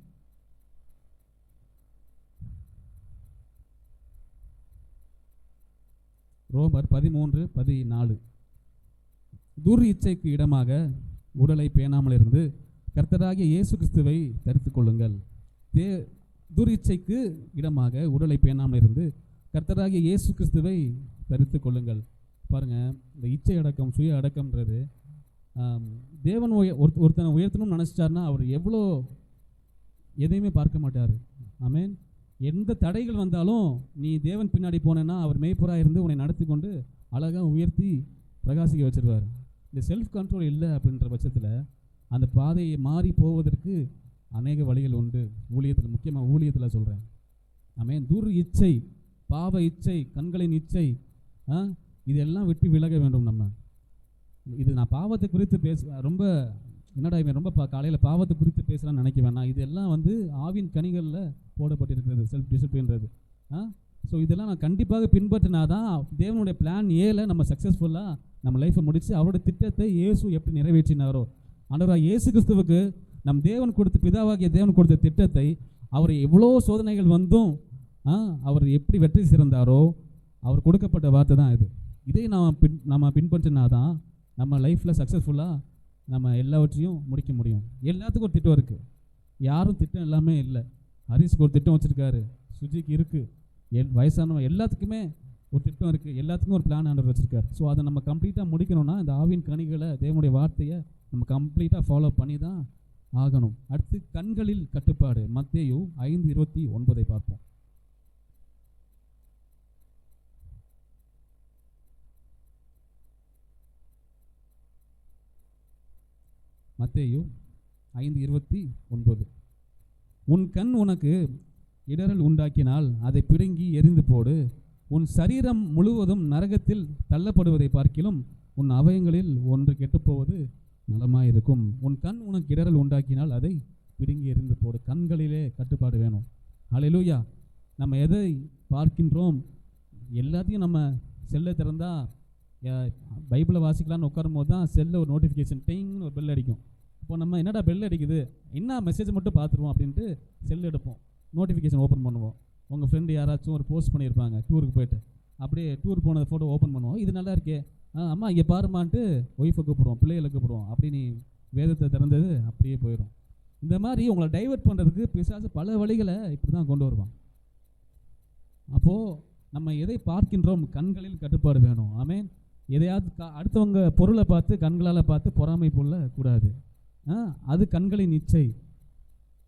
ரோமர் 13:14. துர் இச்சைக்கு இடமாக உடலை பேணாமல் இருந்து கர்த்தராகிய இயேசு கிறிஸ்துவை தரித்துக் கொள்ளுங்கள். துர் இச்சைக்கு இடமாக உடலை பேணாமல் இருந்து கர்த்தராகிய இயேசு கிறிஸ்துவை தரித்துக் கொள்ளுங்கள். பாருங்கள், இந்த இச்சை அடக்கம், சுய அடக்கம்ன்றது தேவன் ஒருத்தனை உயர்த்தணும்னு நினச்சிட்டாருன்னா அவர் எவ்வளோ எதையுமே பார்க்க மாட்டார். ஆமேன். எந்த தடைகள் வந்தாலும் நீ தேவன் பின்னாடி போனேன்னா அவர் மேய்ப்பராக இருந்து உன்னை நடத்தி கொண்டு அழகாக உயர்த்தி பிரகாசிக்க வச்சிருவார். இந்த செல்ஃப் கண்ட்ரோல் இல்லை அப்படின்ற பட்சத்தில் அந்த பாதையை மாறி போவதற்கு அநேக வழிகள் உண்டு. ஊழியத்தில், முக்கியமாக ஊழியத்தில் சொல்கிறேன். ஆமேன். துர் இச்சை, பாவ இச்சை, கண்களின் இச்சை, இதெல்லாம் விட்டு விலக வேண்டும். நம்ம இது நான் பாவத்தை குறித்து ரொம்ப என்னடா இவன் ரொம்ப காலையில் பாவத்தை குறித்து பேசலாம்னு நினைக்க வேணாம். இதெல்லாம் வந்து ஆவின் கனிகளில் போடப்பட்டிருக்கிறது, செல்ஃப் டிசிப்ளின்றது. ஸோ இதெல்லாம் நான் கண்டிப்பாக பின்பற்றினா தான் தேவனுடைய பிளான் ஏல நம்ம சக்ஸஸ்ஃபுல்லாக நம்ம லைஃப்பை முடித்து அவருடைய திட்டத்தை இயேசு எப்படி நிறைவேற்றினாரோ, ஆண்டவராக இயேசு கிறிஸ்துவுக்கு நம் தேவன் கொடுத்த, பிதாவாகிய தேவன் கொடுத்த திட்டத்தை அவர் எவ்வளோ சோதனைகள் வந்தும் அவர் எப்படி வெற்றி சிறந்தாரோ அவர் கொடுக்கப்பட்ட வார்த்தை தான் இது. இதை நம்ம பின்பற்றினா தான் நம்ம லைஃப்பில் சக்ஸஸ்ஃபுல்லாக நம்ம எல்லாவற்றையும் முடிக்க முடியும். எல்லாத்துக்கும் ஒரு திட்டம் இருக்குது, யாரும் திட்டம் எல்லாமே இல்லை. ஹரிஸுக்கு ஒரு திட்டம் வச்சுருக்காரு, சுஜிக்கு இருக்குது, வயசானவங்க எல்லாத்துக்குமே ஒரு திட்டம் இருக்குது, எல்லாத்துக்குமே ஒரு பிளான் ஆண்டவர் வச்சுருக்காரு. ஸோ அதை நம்ம கம்ப்ளீட்டாக முடிக்கணும்னா இந்த ஆவின் கனிகளை, தேவனுடைய வார்த்தையை நம்ம கம்ப்ளீட்டாக ஃபாலோ பண்ணி தான் ஆகணும். அடுத்து கண்களில் கட்டுப்பாடு. மத்தேயு 5:29 பார்ப்போம். மத்தேயு 5:29. உன் கண் உனக்கு இடரல் உண்டாக்கினால் அதை பிடுங்கி எரிந்து போடு. உன் சரீரம் முழுவதும் நரகத்தில் தள்ளப்படுவதை பார்க்கிலும் உன் அவயங்களில் ஒன்று கெட்டுப்போவது நலமாயிருக்கும். உன் கண் உனக்கு இடரல் உண்டாக்கினால் அதை பிடுங்கி எரிந்து போடு. கண்களிலே கட்டுப்பாடு வேணும். ஹல்லேலூயா. நம்ம எதை பார்க்கின்றோம் எல்லாத்தையும் நம்ம செல்லை திறந்தா பைபிளை வாசிக்கலான்னு உட்காரும் போது தான் செல்லில் ஒரு நோட்டிஃபிகேஷன் டிங்னு ஒரு பெல் அடிக்கும். இப்போ நம்ம என்னடா பெல் அடிக்குது, என்ன மெசேஜ் மட்டும் பார்த்துருவோம் அப்படின்ட்டு செல் எடுப்போம், நோட்டிஃபிகேஷன் ஓப்பன் பண்ணுவோம். உங்கள் ஃப்ரெண்டு யாராச்சும் ஒரு போஸ்ட் பண்ணியிருப்பாங்க டூருக்கு போய்ட்டு, அப்படியே டூர் போனது ஃபோட்டோ ஓப்பன் பண்ணுவோம். இது நல்லா இருக்கே, அம்மா இங்கே பாருமான்ட்டு ஒய்ஃபை கூப்பிடுவோம், பிள்ளைகளை கூப்பிடுவோம். அப்படி நீ வேதத்தை திறந்தது அப்படியே போயிடும். இந்த மாதிரி உங்களை டைவர்ட் பண்ணுறதுக்கு பிசாசு பல வழிகளை இப்படி தான் கொண்டு வருவான். அப்போது நம்ம எதை பார்க்கின்றோம், கண்களில் கட்டுப்பாடு வேணும். ஆமென். எதையாவது அடுத்தவங்க பொருளை பார்த்து கண்களால் பார்த்து பொறாமை கொள்ள கூடாது. அது கண்களின் இச்சை.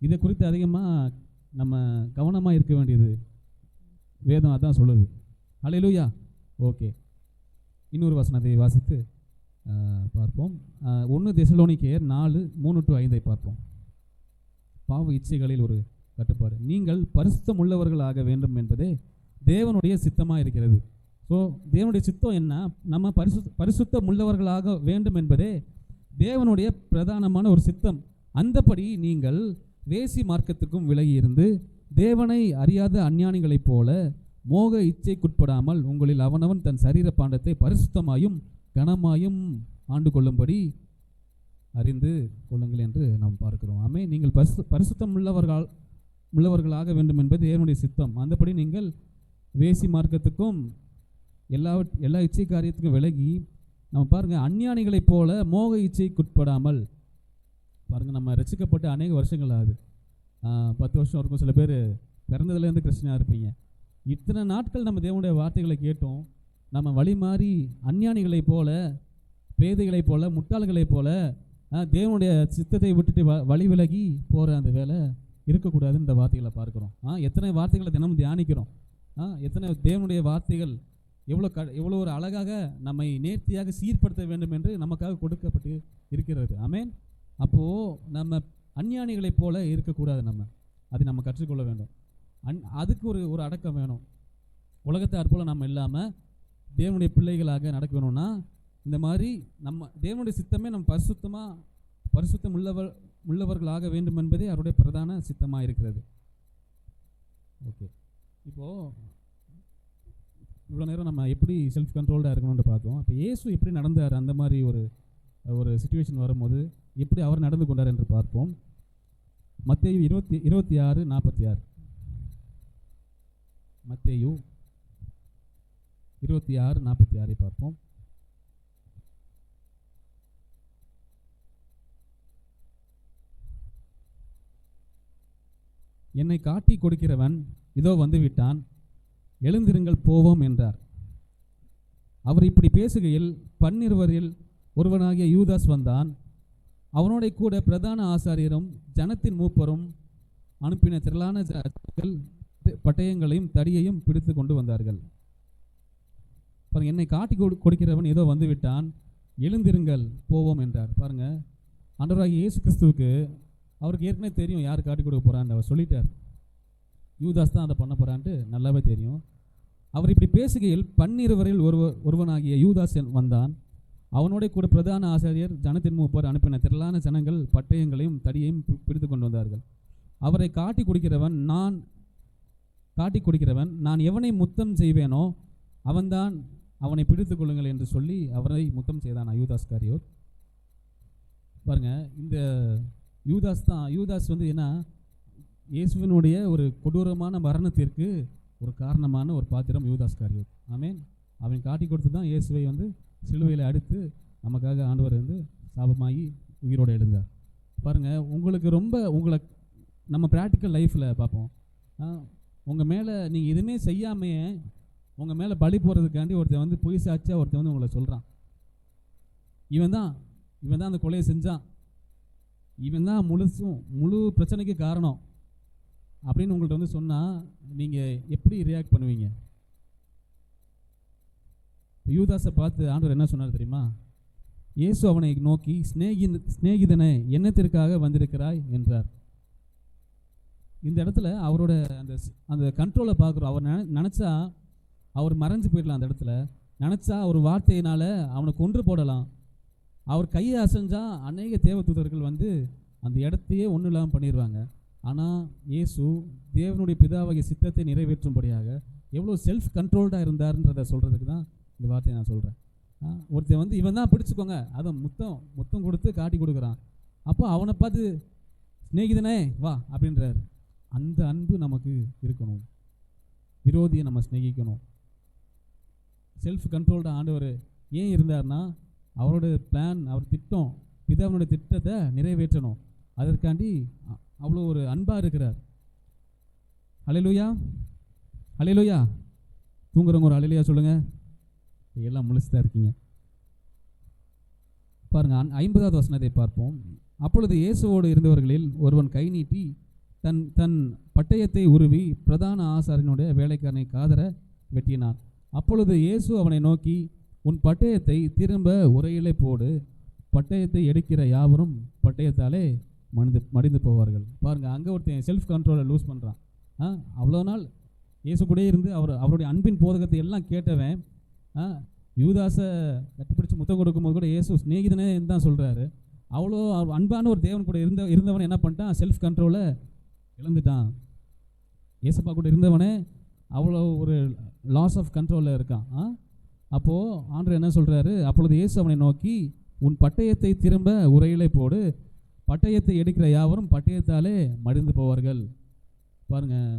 இதை குறித்து அதிகமாக நம்ம கவனமாக இருக்க வேண்டியது வேதம் அதான் சொல்லுது. ஹல்லேலூயா. ஓகே, இன்னொரு வசனத்தை வாசித்து பார்ப்போம். 1 தெசலோனிக்கேயர் 4:3-5 பார்ப்போம். பாவ இச்சைகளில் ஒரு கட்டுப்பாடு. நீங்கள் பரிசுத்தம் உள்ளவர்களாக வேண்டும் என்பதே தேவனுடைய சித்தமாக இருக்கிறது. ஸோ தேவனுடைய சித்தம் என்ன? நம்ம பரிசுத்தம் உள்ளவர்களாக வேண்டும் என்பதே தேவனுடைய பிரதானமான ஒரு சித்தம். அந்தபடி நீங்கள் வேசி மார்க்கத்துக்கும் விலகி இருந்து தேவனை அறியாத அஞ்ஞானிகளைப் போல மோக இச்சைக்குட்படாமல் உங்களில் அவனவன் தன் சரீர பாண்டத்தை பரிசுத்தமாயும் கனமாயும் ஆண்டு கொள்ளும்படி அறிந்து கொள்ளுங்கள் என்று நாம் பார்க்கிறோம். ஆமே, நீங்கள் பரிசுத்தம் உள்ளவர்களாக வேண்டும் என்பது தேவனுடைய சித்தம். அந்தபடி நீங்கள் வேசி மார்க்கத்துக்கும் எல்லா இச்சை காரியத்துக்கும் விலகி நம்ம பாருங்கள், அஞ்ஞானிகளைப் போல மோக இச்சைக்குட்படாமல் பாருங்கள். நம்ம ரசிக்கப்பட்டு அநேக வருஷங்கள் ஆகுது, 10 வருஷம் இருக்கும். சில பேர் பிறந்ததுலேருந்து கிறிஸ்டினாக இருப்பீங்க. இத்தனை நாட்கள் நம்ம தேவனுடைய வார்த்தைகளை கேட்டோம். நம்ம வழி மாறி அஞ்ஞானிகளைப் போல, பேதைகளைப் போல, முட்டாள்களைப் போல தேவனுடைய சித்தத்தை விட்டுட்டு வழி விலகி போகிற அந்த வேலை இருக்கக்கூடாதுன்னு இந்த வார்த்தைகளை பார்க்குறோம். எத்தனை வார்த்தைகளை தினமும் தியானிக்கிறோம். எத்தனை தேவனுடைய வார்த்தைகள் எவ்வளோ ஒரு அழகாக நம்மை நேர்த்தியாக சீர்படுத்த வேண்டும் என்று நமக்காக கொடுக்கப்பட்டு இருக்கிறது. ஆமென். அப்போது நம்ம அஞ்ஞானிகளைப் போல இருக்கக்கூடாது. அதை நம்ம கற்றுக்கொள்ள வேண்டும். அதுக்கு ஒரு அடக்கம் வேணும். உலகத்தார் போல் நம்ம இல்லாமல் தேவனுடைய பிள்ளைகளாக நடக்க வேணும்னா இந்த மாதிரி நம்ம தேவனுடைய சித்தமே நம்ம பரிசுத்தம் உள்ளவர்களாக வேண்டும் என்பதே அவருடைய பிரதான சித்தமாக இருக்கிறது. ஓகே, இப்போது இவ்வளோ நேரம் நம்ம எப்படி செல்ஃப் கண்ட்ரோல்டாக இருக்கணும்னு பார்த்தோம். இப்போ இயேசு எப்படி நடந்தார், அந்த மாதிரி ஒரு சிச்சுவேஷன் வரும்போது எப்படி அவர் நடந்து கொண்டார் என்று பார்ப்போம். மத்தேயு 26:46. மத்தேயு 26:46 பார்ப்போம். என்னை காட்டி கொடுக்கிறவன் இதோ வந்துவிட்டான், எழுந்திருங்கள் போவோம் என்றார். அவர் இப்படி பேசுகையில் 12 ஒருவனாகிய யூதாஸ் வந்தான். அவனோட கூட பிரதான ஆசாரியரும் ஜனத்தின் மூப்பரும் அனுப்பின திரளான பட்டயங்களையும் தடியையும் பிடித்து கொண்டு வந்தார்கள். பாருங்க, என்னை காட்டி கொடுக்கிறவன் ஏதோ வந்து விட்டான், எழுந்திருங்கள் போவோம் என்றார். பாருங்க, ஆண்டவராகிய இயேசு கிறிஸ்துவுக்கு அவருக்கு ஏற்கனவே தெரியும் யார் காட்டி கொடுக்க போறான்னு. அவர் சொல்லிட்டார், யூதாஸ் தான் அதை பண்ண போறான்ட்டு நல்லாவே தெரியும். அவர் இப்படி பேசுகையில் 12 ஒருவனாகிய யூதாஸ் வந்தான். அவனோட கூட பிரதான ஆசாரியர் ஜனத்தின் மூப்பர் அனுப்பின திரளான ஜனங்கள் பட்டயங்களையும் தடியையும் பிடித்து கொண்டு வந்தார்கள். அவரை காட்டி கொடுக்கிறவன் நான் எவனை முத்தம் செய்வேனோ அவன்தான் அவனை பிடித்து கொள்ளுங்கள் என்று சொல்லி அவரை முத்தம் செய்தான் யூதாஸ் காரியோத். பாருங்க, இந்த யூதாஸ் வந்து என்ன, இயேசுவினுடைய ஒரு கொடூரமான மரணத்திற்கு ஒரு காரணமான ஒரு பாத்திரம் யூதாஸ் காரியோத். ஆமென். அவன் காட்டி கொடுத்து தான் இயேசுவை வந்து சிலுவையில் அடித்து நமக்காக ஆண்டவர் வந்து சாபமாகி உயிரோடு எழுந்தார். பாருங்கள், உங்களை நம்ம ப்ராக்டிக்கல் லைஃப்பில் பார்ப்போம். உங்கள் மேலே நீங்கள் எதுவுமே செய்யாமையே உங்கள் மேலே பலி போகிறதுக்காண்டி ஒருத்தன் வந்து பொய் சாட்சியா ஒருத்தன் வந்து உங்களை சொல்கிறான், இவன் தான் அந்த கொலையை செஞ்சான், இவன் தான் முழு பிரச்சனைக்கு காரணம் அப்படின்னு உங்கள்கிட்ட வந்து சொன்னால் நீங்கள் எப்படி ரியாக்ட் பண்ணுவீங்க? யூதாஸை பார்த்து ஆண்டவர் என்ன சொன்னார் தெரியுமா? இயேசு அவனை நோக்கி சிநேகிதனே என்னத்திற்காக வந்திருக்கிறாய் என்றார். இந்த இடத்துல அவரோட அந்த கண்ட்ரோலை பார்க்குறோம். அவர் நினச்சா அவர் மறைஞ்சு போயிடலாம். அந்த இடத்துல நினச்சா ஒரு வார்த்தையினால் அவனை கொன்று போடலாம். அவர் கையை அசைஞ்சா அநேக தேவதூதர்கள் வந்து அந்த இடத்தையே ஒன்றும் இல்லாமல் பண்ணிடுவாங்க. ஆனால் இயேசு தேவனுடைய பிதாவாகிய சித்தத்தை நிறைவேற்றும்படியாக எவ்வளோ செல்ஃப் கண்ட்ரோல்டாக இருந்தார்ன்றதை சொல்கிறதுக்கு தான் இந்த வார்த்தையை நான் சொல்கிறேன். ஒருத்தன் வந்து இவன் தான் பிடிச்சிக்கோங்க, அதை முத்தம் கொடுத்து காட்டி கொடுக்குறான். அப்போ அவனை பார்த்து சிநேகிதனே வா அப்படின்றார். அந்த அன்பு நமக்கு இருக்கணும். விரோதியை நம்ம சிநேகிக்கணும். செல்ஃப் கண்ட்ரோல்டாக ஆண்டவர் ஏன் இருந்தார்னா அவரோட பிளான், அவர் திட்டம், பிதாவினுடைய திட்டத்தை நிறைவேற்றணும். அதற்காண்டி அவ்வளோ ஒரு அன்பாக இருக்கிறார். ஹல்லேலூயா, ஹல்லேலூயா. தூங்குறவங்க ஒரு ஹல்லேலூயா சொல்லுங்கள். எல்லாம் முழுசுதான் இருக்கீங்க. பாருங்கள், 50வது வசனத்தை பார்ப்போம். அப்பொழுது இயேசுவோடு இருந்தவர்களில் ஒருவன் கை நீட்டி தன் தன் பட்டயத்தை உருவி பிரதான ஆசாரியனுடைய வேலைக்காரனை காதர வெட்டினான். அப்பொழுது இயேசு அவனை நோக்கி, உன் பட்டயத்தை திரும்ப உரையிலே போடு, பட்டயத்தை எடுக்கிற யாவரும் பட்டயத்தாலே மடிந்து போவார்கள். பாருங்கள், அங்கே ஒருத்தன் செல்ஃப் கண்ட்ரோலை லூஸ் பண்ணுறான். அவ்வளோ நாள் இயேசு கூட இருந்து அவருடைய அன்பின் போதகத்தை எல்லாம் கேட்டவன் யூதாசை கட்டிப்பிடிச்சு முத்தம் கொடுக்கும்போது கூட இயேசு ஸ்நேகிதனே தான் சொல்கிறாரு. அவ்வளோ அன்பான ஒரு தேவன் கூட இருந்தவன் என்ன பண்ணிட்டான்? செல்ஃப் கண்ட்ரோலை இழந்துட்டான். இயேசுப்பா கூட இருந்தவனே அவ்வளோ ஒரு லாஸ் ஆஃப் கண்ட்ரோலில் இருக்கான். அப்போது ஆண்டவர் என்ன சொல்கிறாரு? அப்பொழுது இயேசு அவனை நோக்கி, உன் பட்டயத்தை திரும்ப உரையிலே போடு, பட்டயத்தை எடுக்கிற யாவரும் பட்டயத்தாலே மடிந்து போவார்கள். பாருங்கள்,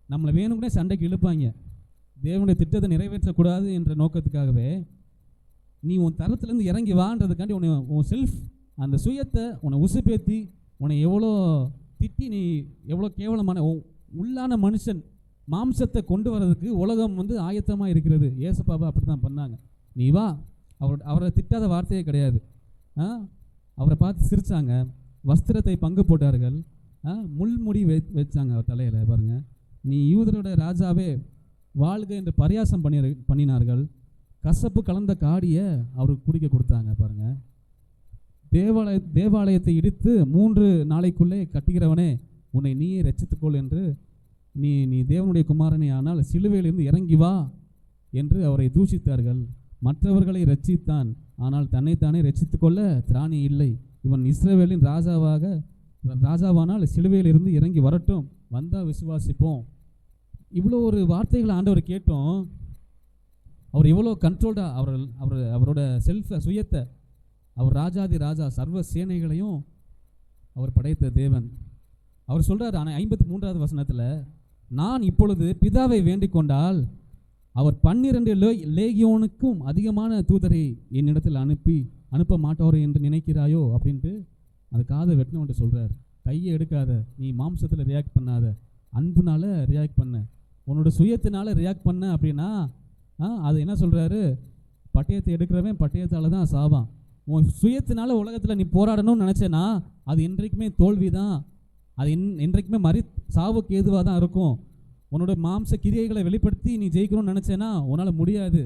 நம்மளை வேணும்னே சண்டைக்கு இழுப்பாங்க. தேவனுடைய திட்டத்தை நிறைவேற்றக்கூடாது என்ற நோக்கத்துக்காகவே நீ உன் தரத்துலேருந்து இறங்கி வான்றதுக்காண்டி உன் செல்ஃப் அந்த சுயத்தை உன்னை உசுப்பேற்றி உன்னை எவ்வளோ திட்டி நீ எவ்வளோ கேவலமான உள்ளான மனுஷன் மாம்சத்தை கொண்டு வர்றதுக்கு உலகம் ஆயத்தமாக இருக்கிறது. ஏசப்பாவை அப்படி தான் பண்ணாங்க. நீ வா, அவரை திட்டாத வார்த்தையே கிடையாது. அவரை பார்த்து சிரித்தாங்க, வஸ்திரத்தை பங்கு போட்டார்கள், முள்முடி வச்சாங்க அவர் தலையில். பாருங்கள், நீ யூதரோட ராஜாவே வாழ்க என்று பரியாசம் பண்ணினார்கள். கசப்பு கலந்த காடியை அவருக்கு குடிக்க கொடுத்தாங்க. பாருங்கள், தேவாலயத்தை இடித்து 3 நாளைக்குள்ளே கட்டுகிறவனே, உன்னை நீயே ரட்சித்துக்கொள் என்று நீ தேவனுடைய குமாரனே ஆனால் சிலுவையிலிருந்து இறங்கி வா என்று அவரை தூஷித்தார்கள். மற்றவர்களை ரட்சித்தான், ஆனால் தன்னைத்தானே ரட்சித்துக்கொள்ள திராணி இல்லை. இவன் இஸ்ரவேலின் ராஜாவானால் சிலுவையிலிருந்து இறங்கி வரட்டும், வந்தால் விசுவாசிப்போம். இவ்வளோ ஒரு வார்த்தைகளை ஆண்டவர் கேட்டோம். அவர் எவ்வளோ கண்ட்ரோல்டாக அவரோட சுயத்தை, அவர் ராஜாதி ராஜா, சர்வ சேனைகளையும் அவர் படைத்த தேவன். அவர் சொல்கிறார், ஆனால் 53வது வசனத்தில், நான் இப்பொழுது பிதாவை வேண்டிக் கொண்டால் அவர் 12 லேகியோனுக்கும் அதிகமான தூதரை என்னிடத்தில் அனுப்ப மாட்டாரோ என்று நினைக்கிறாயோ அப்படின்ட்டு அது காதை வெட்டினவன்ட்டு சொல்கிறார். கையை எடுக்காத, நீ மாம்சத்தில் ரியாக்ட் பண்ணாத, அன்புனால ரியாக்ட் பண்ண, உன்னோட சுயத்தினால ரியாக்ட் பண்ண அப்படின்னா அது என்ன சொல்கிறாரு? பட்டயத்தை எடுக்கிறவன் பட்டயத்தால் தான் சாவான். உன் சுயத்தினால உலகத்தில் நீ போராடணும்னு நினச்சேன்னா அது என்றைக்குமே தோல்வி தான். அது என்றைக்குமே சாவுக்கு ஏதுவாக தான் இருக்கும். உன்னோட மாம்ச கிரியைகளை வெளிப்படுத்தி நீ ஜெயிக்கணும்னு நினச்சேன்னா உன்னால் முடியாது.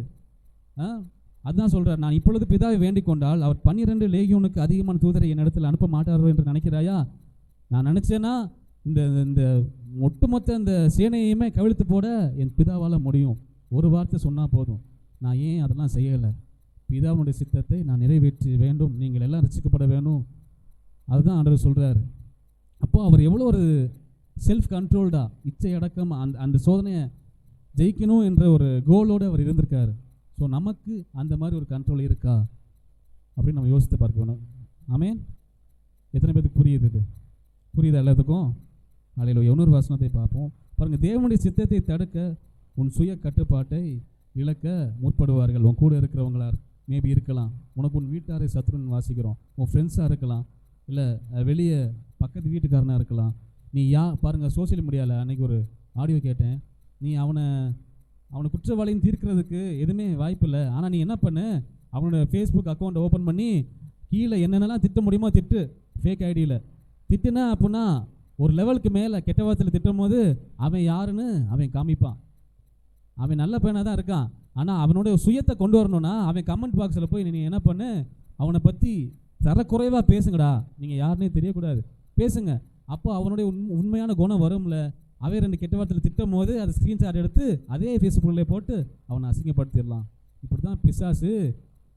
அதுதான் சொல்கிறார், நான் இப்பொழுது பிதாவை வேண்டிக் கொண்டால் அவர் 12 லேகியோனுக்கு அதிகமான தூதரை என் இடத்துல அனுப்ப மாட்டாரோ என்று நினைக்கிறாயா? நான் நினச்சேன்னா இந்த ஒட்டுமொத்த இந்த சேனையுமே கவிழ்த்து போட என் பிதாவால் முடியும். ஒரு வார்த்தை சொன்னால் போதும். நான் ஏன் அதெல்லாம் செய்யலை? பிதாவுடைய சித்தத்தை நான் நிறைவேற்றி வேண்டும், நீங்கள் எல்லாம் ரட்சிக்கப்பட வேணும். அதுதான் ஆண்டவர் சொல்கிறார். அப்போது அவர் எவ்வளோ ஒரு செல்ஃப் கண்ட்ரோல்டாக இச்சை அடக்கம் அந்த சோதனையை ஜெயிக்கணும் என்ற ஒரு கோலோடு அவர் இருந்திருக்காரு. ஸோ நமக்கு அந்த மாதிரி ஒரு கண்ட்ரோல் இருக்கா அப்படின்னு நம்ம யோசித்து பார்க்க வேணும். ஆமேன். எத்தனை பேருக்கு புரியுது? இது புரியுதா எல்லாத்துக்கும்? அலையில் 100 வசனத்தை பார்ப்போம். பாருங்கள், தேவனுடைய சித்தத்தை தடுக்க உன் சுய கட்டுப்பாட்டை இழக்க முற்படுவார்கள். உன் கூட இருக்கிறவங்களா மேபி இருக்கலாம், உனக்கு உன் வீட்டாரை சத்ருன்னு வாசிக்கிறோம், உன் ஃப்ரெண்ட்ஸாக இருக்கலாம், இல்லை வெளியே பக்கத்து வீட்டுக்காரனாக இருக்கலாம். நீ பாருங்கள், சோசியல் மீடியாவில் அன்றைக்கி ஒரு ஆடியோ கேட்டேன். நீ அவனை குற்றவாளின்னு தீர்க்கிறதுக்கு எதுவுமே வாய்ப்பு இல்லை. ஆனால் நீ என்ன பண்ணு, அவனோட ஃபேஸ்புக் அக்கௌண்ட்டை ஓப்பன் பண்ணி கீழே என்னென்னலாம் திட்ட முடியுமோ திட்டு, ஃபேக் ஐடியில் திட்டுனா அப்படின்னா ஒரு லெவலுக்கு மேலே கெட்ட வார்த்தையில் திட்டும் போது அவன் யாருன்னு அவன் காமிப்பான். அவன் நல்ல பையனாக தான் இருக்கான், ஆனால் அவனுடைய சுயத்தை கொண்டு வரணும்னா அவன் கமெண்ட் பாக்ஸில் போய் நீ என்ன பண்ணு, அவனை பற்றி தரக்குறைவாக பேசுங்கடா, நீங்கள் யாருன்னே தெரியக்கூடாது, பேசுங்க. அப்போ அவனுடைய உண்மையான குணம் வரும்ல. அவன் 2 கெட்ட வார்த்தையில் திட்டும் போது அதை ஸ்க்ரீன்ஷாட் எடுத்து அதே ஃபேஸ்புக்கில் போட்டு அவனை அசிங்கப்படுத்திடலாம். இப்படி தான் பிசாசு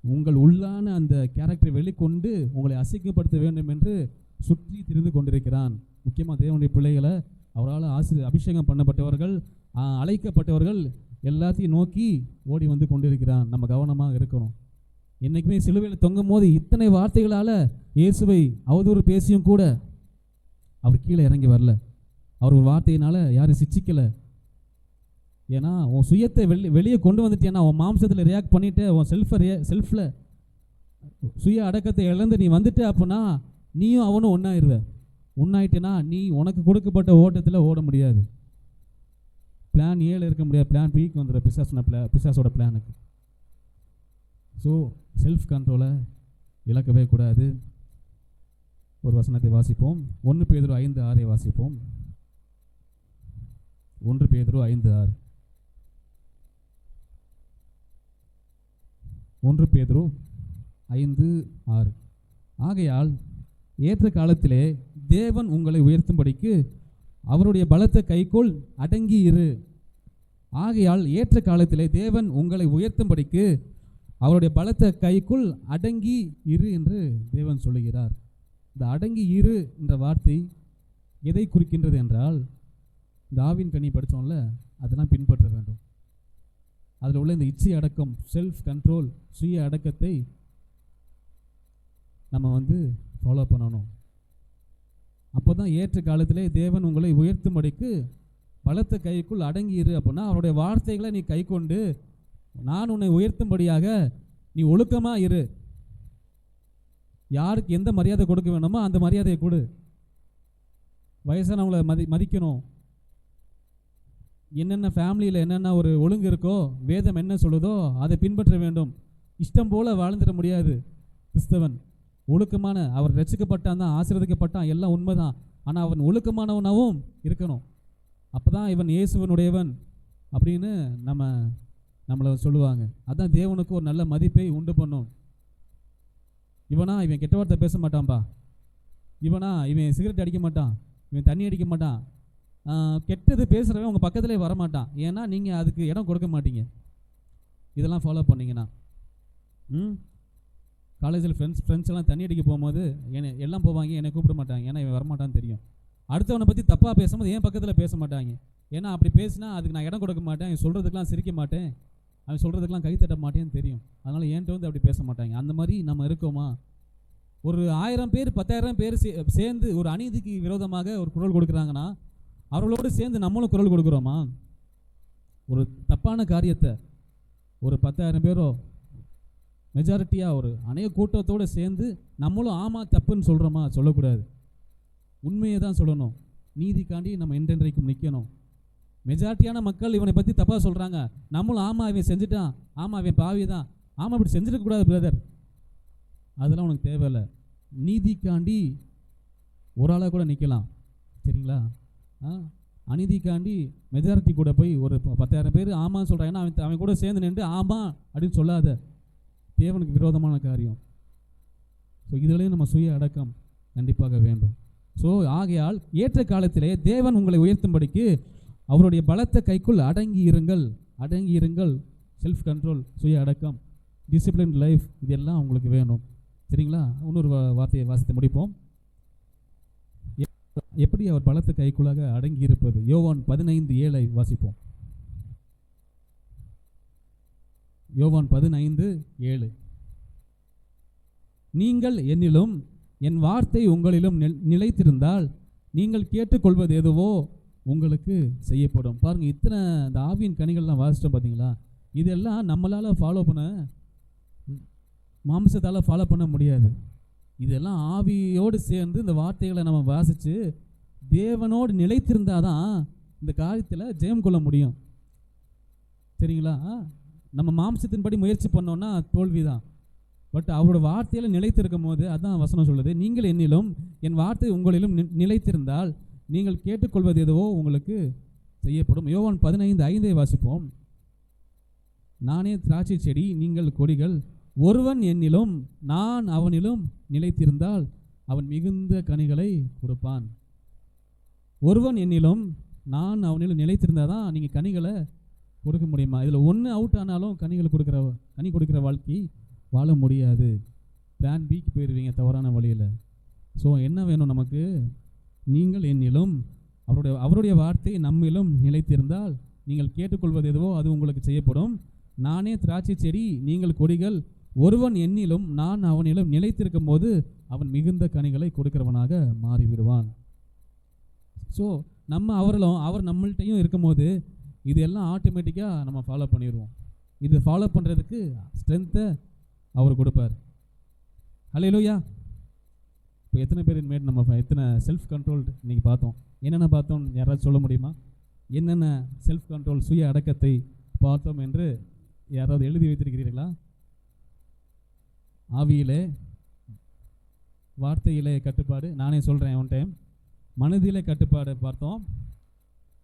உங்கள் உள்ளான அந்த கேரக்டரை வெளிக்கொண்டு உங்களை அசிங்கப்படுத்த வேண்டும் என்று சுற்றி திரிந்து கொண்டிருக்கிறான். முக்கியமாக தேவனுடைய பிள்ளைகளை, அவரால் அபிஷேகம் பண்ணப்பட்டவர்கள், அழைக்கப்பட்டவர்கள் எல்லாத்தையும் நோக்கி ஓடி வந்து கொண்டிருக்கிறான். நம்ம கவனமாக இருக்கணும். என்றைக்குமே சிலுவையில் தொங்கும் போது இத்தனை வார்த்தைகளால் இயேசுவை அவதூறு பேசியும் கூட அவர் கீழே இறங்கி வரல. அவர் ஒரு வார்த்தையினால் யாரும் சிச்சிக்கலை. ஏன்னா உன் சுயத்தை வெளியே கொண்டு வந்துட்டேன்னா, உன் மாம்சத்தில் ரியாக்ட் பண்ணிவிட்டு உன் செல்ஃபில் சுய அடக்கத்தை இழந்து நீ வந்துட்டு அப்படின்னா நீயும் அவனும் ஒன்றாயிருவ. உன்னாயிட்டேன்னா நீ உனக்கு கொடுக்கப்பட்ட ஓட்டத்தில் ஓட முடியாது. பிளான் ஏல இருக்க முடியாது, பிளான் பிக்கு வந்துடும் பிசாசோட பிளானுக்கு. ஸோ செல்ஃப் கண்ட்ரோலை இழக்கவே கூடாது. ஒரு வசனத்தை வாசிப்போம். 1 பேதுரு 5:6 வாசிப்போம். 1 பேதுரு 5:6. 1 பேதுரு 5:6. ஆகையால் ஏற்ற காலத்திலே தேவன் உங்களை உயர்த்தும்படிக்கு அவருடைய பலத்த கைக்குள் அடங்கி இரு. ஆகையால் ஏற்ற காலத்திலே தேவன் உங்களை உயர்த்தும்படிக்கு அவருடைய பலத்த கைக்குள் அடங்கி இரு என்று தேவன் சொல்லுகிறார். இந்த அடங்கி இரு என்ற வார்த்தை எதை குறிக்கின்றது என்றால், இந்த ஆவின் கனி படித்தோம்ல, அதெல்லாம் பின்பற்ற வேண்டும். அதில் உள்ள இந்த இச்சை அடக்கம், செல்ஃப் கண்ட்ரோல், சுய அடக்கத்தை நம்ம ஃபாலோ பண்ணணும். அப்போ தான் ஏற்ற காலத்திலே தேவன் உங்களை உயர்த்தும்படிக்கு பலத்த கைக்குள் அடங்கி இரு. அப்படின்னா அவருடைய வார்த்தைகளை நீ கை கொண்டு, நான் உன்னை உயர்த்தும்படியாக நீ ஒழுக்கமாக இரு. யாருக்கு எந்த மரியாதை கொடுக்க வேணுமோ அந்த மரியாதையை கொடு. வயசானவங்களை மதிக்கணும். என்னென்ன ஃபேமிலியில் என்னென்ன ஒரு ஒழுங்கு இருக்கோ, வேதம் என்ன சொல்லுதோ அதை பின்பற்ற வேண்டும். இஷ்டம் போல் வாழ்ந்துட முடியாது. கிறிஸ்தவன் ஒழுக்கமான, அவர் ரட்சிக்கப்பட்டான் தான், ஆசீர்வதிக்கப்பட்டான், எல்லாம் உண்மைதான். ஆனால் அவன் ஒழுக்கமானவனாகவும் இருக்கணும். அப்போ தான் இவன் இயேசுவனுடையவன் அப்படின்னு நம்மளை சொல்லுவாங்க. அதான் தேவனுக்கு ஒரு நல்ல மதிப்பை உண்டு பண்ணும். இவன் கெட்ட வார்த்தை பேச மாட்டான்பா, இவன் சிகரெட் அடிக்க மாட்டான், இவன் தண்ணி அடிக்க மாட்டான், கெட்டது பேசுகிறவன் உங்கள் பக்கத்துலேயே வரமாட்டான். ஏன்னா நீங்கள் அதுக்கு இடம் கொடுக்க மாட்டீங்க. இதெல்லாம் ஃபாலோ பண்ணிங்கன்னா காலேஜில் ஃப்ரெண்ட்ஸ் எல்லாம் தண்ணி அடிக்க போகும்போது எல்லாம் போவாங்க, என்னை கூப்பிட மாட்டாங்க. ஏன்னா இவன் வரமாட்டான்னு தெரியும். அடுத்தவனை பற்றி தப்பாக பேசும்போது என் பக்கத்தில் பேச மாட்டாங்க. ஏன்னா அப்படி பேசினா அதுக்கு நான் இடம் கொடுக்க மாட்டேன், அவன் சொல்கிறதுக்கெலாம் சிரிக்க மாட்டேன், அவன் சொல்கிறதுக்கெலாம் கை தட்ட மாட்டேன்னு தெரியும். அதனால் என்கிட்ட அப்படி பேச மாட்டாங்க. அந்த மாதிரி நம்ம இருக்கோமா? ஒரு 1000 பேர் 10,000 பேர் சேர்ந்து ஒரு அநீதிக்கு விரோதமாக ஒரு குரல் கொடுக்குறாங்கன்னா அவர்களோடு சேர்ந்து நம்மளும் குரல் கொடுக்குறோமா? ஒரு தப்பான காரியத்தை ஒரு 10,000 பேரோ மெஜாரிட்டியாக ஒரு அநேக கூட்டத்தோடு சேர்ந்து நம்மளும் ஆமாம் தப்புன்னு சொல்கிறோமா? சொல்லக்கூடாது. உண்மையை தான் சொல்லணும். நீதிக்காண்டி நம்ம என்றென்றைக்கும் நிற்கணும். மெஜாரிட்டியான மக்கள் இவனை பற்றி தப்பாக சொல்கிறாங்க, நம்மளும் ஆமாம் இவன் செஞ்சுட்டான், ஆமாம் இவன் பாவி தான், ஆமாம் இப்படி செஞ்சிடக்கூடாது பிரதர், அதெல்லாம் உனக்கு தேவையில்லை. நீதிக்காண்டி ஒரு ஆளாக கூட நிற்கலாம். சரிங்களா? அநீதிக்காண்டி மெஜாரிட்டி கூட போய் ஒரு 10,000 பேர் ஆமான்னு சொல்கிறாங்கன்னா அவன் கூட சேர்ந்து நின்று ஆமாம் அப்படின்னு சொல்லாத. தேவனுக்கு விரோதமான காரியம். ஸோ இதுலேயும் நம்ம சுய அடக்கம் கண்டிப்பாக வேண்டும். ஸோ ஆகையால் ஏற்ற காலத்திலே தேவன் உங்களை உயர்த்தும்படிக்கு அவருடைய பலத்த கைக்குள் அடங்கி இருங்கள். செல்ஃப் கண்ட்ரோல், சுய அடக்கம், டிசிப்ளின் லைஃப், இதெல்லாம் உங்களுக்கு வேணும். சரிங்களா? இன்னொரு வார்த்தையை வாசித்து முடிப்போம். எப்படி அவர் பலத்த கைக்குள்ளாக அடங்கி இருப்பது? யோவான் 15:7 வாசிப்போம். யோவான் 15:7. நீங்கள் என்னிலும் என் வார்த்தை உங்களிலும் நிலைத்திருந்தால் நீங்கள் கேட்டுக்கொள்வது எதுவோ உங்களுக்கு செய்யப்படும். பாருங்க, இத்தனை இந்த ஆவியின் கனிகள்லாம் வாசிச்சோம் பார்த்தீங்களா? இதெல்லாம் நம்மளால் ஃபாலோ பண்ண, மாம்சத்தால் ஃபாலோ பண்ண முடியாது. இதெல்லாம் ஆவியோடு சேர்ந்து இந்த வார்த்தைகளை நம்ம வாசித்து தேவனோடு நிலைத்திருந்தால் தான் இந்த காரியத்தில் ஜெயம் கொள்ள முடியும். சரிங்களா? நம்ம மாம்சத்தின்படி முயற்சி பண்ணோன்னா தோல்வி தான். பட் அவரோட வார்த்தையில் நிலைத்திருக்கும் போது அதான் வசனம் சொல்லுது, நீங்கள் என்னிலும் என் வார்த்தை உங்களிலும் நிலைத்திருந்தால் நீங்கள் கேட்டுக்கொள்வது எதுவோ உங்களுக்கு செய்யப்படும். யோவான் 15:5 வாசிப்போம். நானே திராட்சை செடி, நீங்கள் கொடிகள். ஒருவன் என்னிலும் நான் அவனிலும் நிலைத்திருந்தால் அவன் மிகுந்த கனிகளை கொடுப்பான். ஒருவன் என்னிலும் நான் அவனிலும் நிலைத்திருந்தால் தான் நீங்கள் கனிகளை கொடுக்க முடியுமா? இதில் ஒன்று அவுட் ஆனாலும் கனி கொடுக்குற வாழ்க்கை வாழ முடியாது. பிளான் பிக்கு போயிடுவீங்க தவறான வழியில். ஸோ என்ன வேணும் நமக்கு? நீங்கள் என்னிலும் அவருடைய வார்த்தை நம்மிலும் நிலைத்திருந்தால் நீங்கள் கேட்டுக்கொள்வது எதுவோ அது உங்களுக்கு செய்யப்படும். நானே திராட்சை செடி, நீங்கள் கொடிகள். ஒருவன் என்னிலும் நான் அவனிலும் நிலைத்திருக்கும் போது அவன் மிகுந்த கனிகளை கொடுக்கிறவனாக மாறிவிடுவான். ஸோ அவர் நம்மள்கிட்டையும் இருக்கும்போது இதெல்லாம் ஆட்டோமேட்டிக்காக நம்ம ஃபாலோ பண்ணிடுவோம். இது ஃபாலோ பண்ணுறதுக்கு ஸ்ட்ரென்த்தை அவர் கொடுப்பார். ஹல்லேலூயா. இப்போ இப்போ எத்தனை பேர் இனிமேட் நம்ம எத்தனை செல்ஃப் கண்ட்ரோல்டு இன்றைக்கி பார்த்தோம்? என்னென்ன பார்த்தோம் யாராவது சொல்ல முடியுமா? என்னென்ன செல்ஃப் கண்ட்ரோல் சுய அடக்கத்தை பார்த்தோம் என்று யாராவது எழுதி வைத்திருக்கிறீர்களா? ஆவியிலே, வார்த்தையிலே கட்டுப்பாடு. நானே சொல்கிறேன் ஒன் டைம். மனதிலே கட்டுப்பாடு பார்த்தோம்,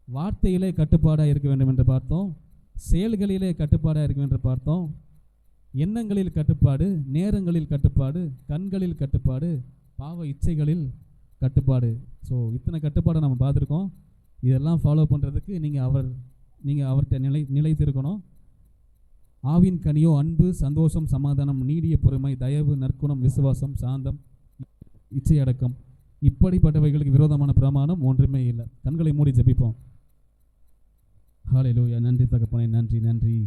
வார்த்தையிலே கட்டுப்பாடாக இருக்க வேண்டும் என்று பார்த்தோம், செயல்களிலே கட்டுப்பாடாக இருக்க வேண்டும் என்று பார்த்தோம், எண்ணங்களில் கட்டுப்பாடு, நேரங்களில் கட்டுப்பாடு, கண்களில் கட்டுப்பாடு, பாவ இச்சைகளில் கட்டுப்பாடு. ஸோ இத்தனை கட்டுப்பாடை நம்ம பார்த்துருக்கோம். இதெல்லாம் ஃபாலோ பண்ணுறதுக்கு நீங்கள் அவர்கிட்ட நிலைத்திருக்கணும். ஆவின் கனியோ அன்பு, சந்தோஷம், சமாதானம், நீடிய பொறுமை, தயவு, நற்குணம், விசுவாசம், சாந்தம், இச்சை அடக்கம். இப்படிப்பட்டவைகளுக்கு விரோதமான பிரமாணம் ஒன்றுமே இல்லை. கண்களை மூடி ஜெபிப்போம். ஹல்லேலூயா. நன்றி தகப்பனே, நன்றி நன்றி.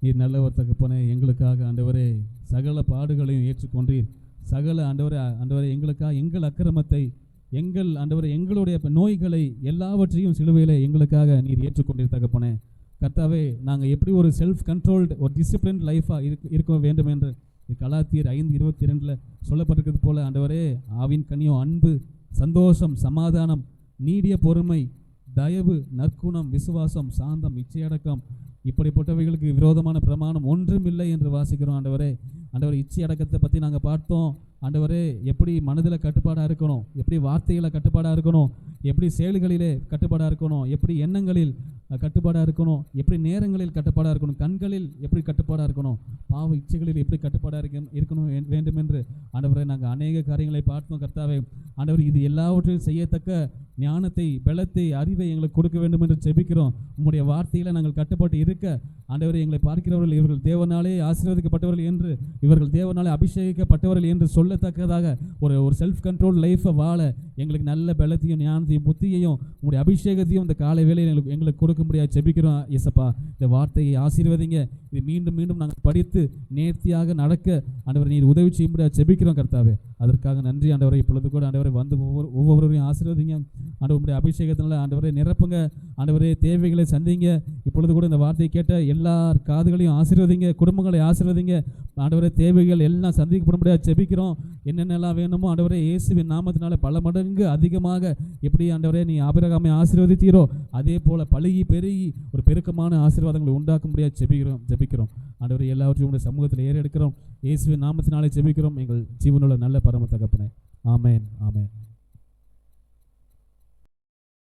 நீர் நல்லவர் தகப்பனே. எங்களுக்காக ஆண்டவரே சகல பாடுகளையும் ஏற்றுக்கொண்டீர். சகல ஆண்டவரே எங்களுக்காக எங்கள் அக்கிரமத்தை, எங்கள் ஆண்டவரே எங்களுடைய நோய்களை எல்லாவற்றையும் சிலுவையில் எங்களுக்காக நீர் ஏற்றுக்கொண்டீர் தகப்பனே. கர்த்தாவே, நாங்கள் எப்படி ஒரு செல்ஃப் கண்ட்ரோல்டு ஒரு டிசிப்ளின் லைஃபாக இருக்க வேண்டும் என்று கலாத்தியர் 5:22 சொல்லப்பட்டிருக்கிறது போல ஆண்டவரே, ஆவின் கனியோ அன்பு, சந்தோஷம், சமாதானம், நீடிய பொறுமை, தயவு, நற்குணம், விசுவாசம், சாந்தம், இச்சையடக்கம், இப்படிப்பட்டவைகளுக்கு விரோதமான பிரமாணம் ஒன்றுமில்லை என்று வாசிக்கிறோம் ஆண்டவரே. ஆண்டவரே, இச்சை அடக்கத்தை பற்றி நாங்கள் பார்த்தோம் ஆண்டவரே. எப்படி மனதில் கட்டுப்பாடாக இருக்கணும், எப்படி வார்த்தையில் கட்டுப்பாடாக இருக்கணும், எப்படி செயல்களிலே கட்டுப்பாடாக இருக்கணும், எப்படி எண்ணங்களில் கட்டுப்பாடாக இருக்கணும், எப்படி நேரங்களில் கட்டுப்பாடாக இருக்கணும், கண்களில் எப்படி கட்டுப்பாடாக இருக்கணும், பாவ இச்சைகளில் எப்படி கட்டுப்பாடாக இருக்கணும் வேண்டும் என்று ஆண்டவரே நாங்கள் அநேக காரியங்களை பார்த்தோம் கர்த்தாவே. ஆண்டவர், இது எல்லாவற்றையும் செய்யத்தக்க ஞானத்தை, பலத்தை, அறிவை எங்களுக்கு கொடுக்க வேண்டும் என்று ஜெபிக்கிறோம். உங்களுடைய வார்த்தையில் நாங்கள் கட்டுப்பாட்டு இருக்க ஆண்டவரை எங்களை பார்க்கிறவர்கள் இவர்கள் தேவனாலே ஆசீர்வதிக்கப்பட்டவர்கள் என்று, இவர்கள் தேவனாலே அபிஷேகிக்கப்பட்டவர்கள் என்று சொல்லத்தக்கதாக ஒரு செல்ஃப் கண்ட்ரோல் லைஃப்பை வாழ எங்களுக்கு நல்ல பலத்தையும் ஞானத்தையும் புத்தியையும் உங்களுடைய அபிஷேகத்தையும் இந்த காலை வேளையில் எங்களுக்கு கொடுக்க முடியாது ஜெபிக்கிறோம் இயேசப்பா. இந்த வார்த்தையை ஆசீர்வதிங்க. இது மீண்டும் மீண்டும் நாங்கள் படித்து நேர்த்தியாக நடக்க ஆண்டவரை நீர் உதவி செய்ய முடியாது ஜெபிக்கிறோம் கர்த்தாவே. அதற்காக நன்றி ஆண்டவரை. இப்பொழுது கூட ஆண்டவரை வந்து ஒவ்வொருவரையும் ஆசீர்வதிங்க ஆண்டவருடைய அபிஷேகத்தினால ஆண்டவரை நிரப்புங்க ஆண்டவரே. தேவைகளை சந்திங்க. இப்பொழுது கூட இந்த வார்த்தையை கேட்ட எல்லார் காதுகளையும் ஆசீர்வதிங்க, குடும்பங்களை ஆசீர்வதிங்க ஆண்டவரே. தேவைகள் எல்லாம் சந்திக்கப்பட முடியாது ஜெபிக்கிறோம். என்னென்னலாம் வேணுமோ ஆண்டவரே இயேசுவின் நாமத்தினால பல மடங்கு அதிகமாக எப்படி ஆண்டவரே நீ ஆபிரகாமை ஆசீர்வதித்தீரோ அதே போல பழுகி பெருகி ஒரு பெருக்கமான ஆசீர்வாதங்களை உண்டாக்க முடியாது ஜெபிக்கிறோம் ஆண்டவரே. எல்லாவற்றையும் உங்களுடைய சமூகத்தில் ஏறெடுக்கிறோம். இயேசுவின் நாமத்தினாலே ஜெபிக்கிறோம் எங்கள் ஜீவனுள்ள நல்ல பரம தகப்பனே. ஆமென் ஆமென்.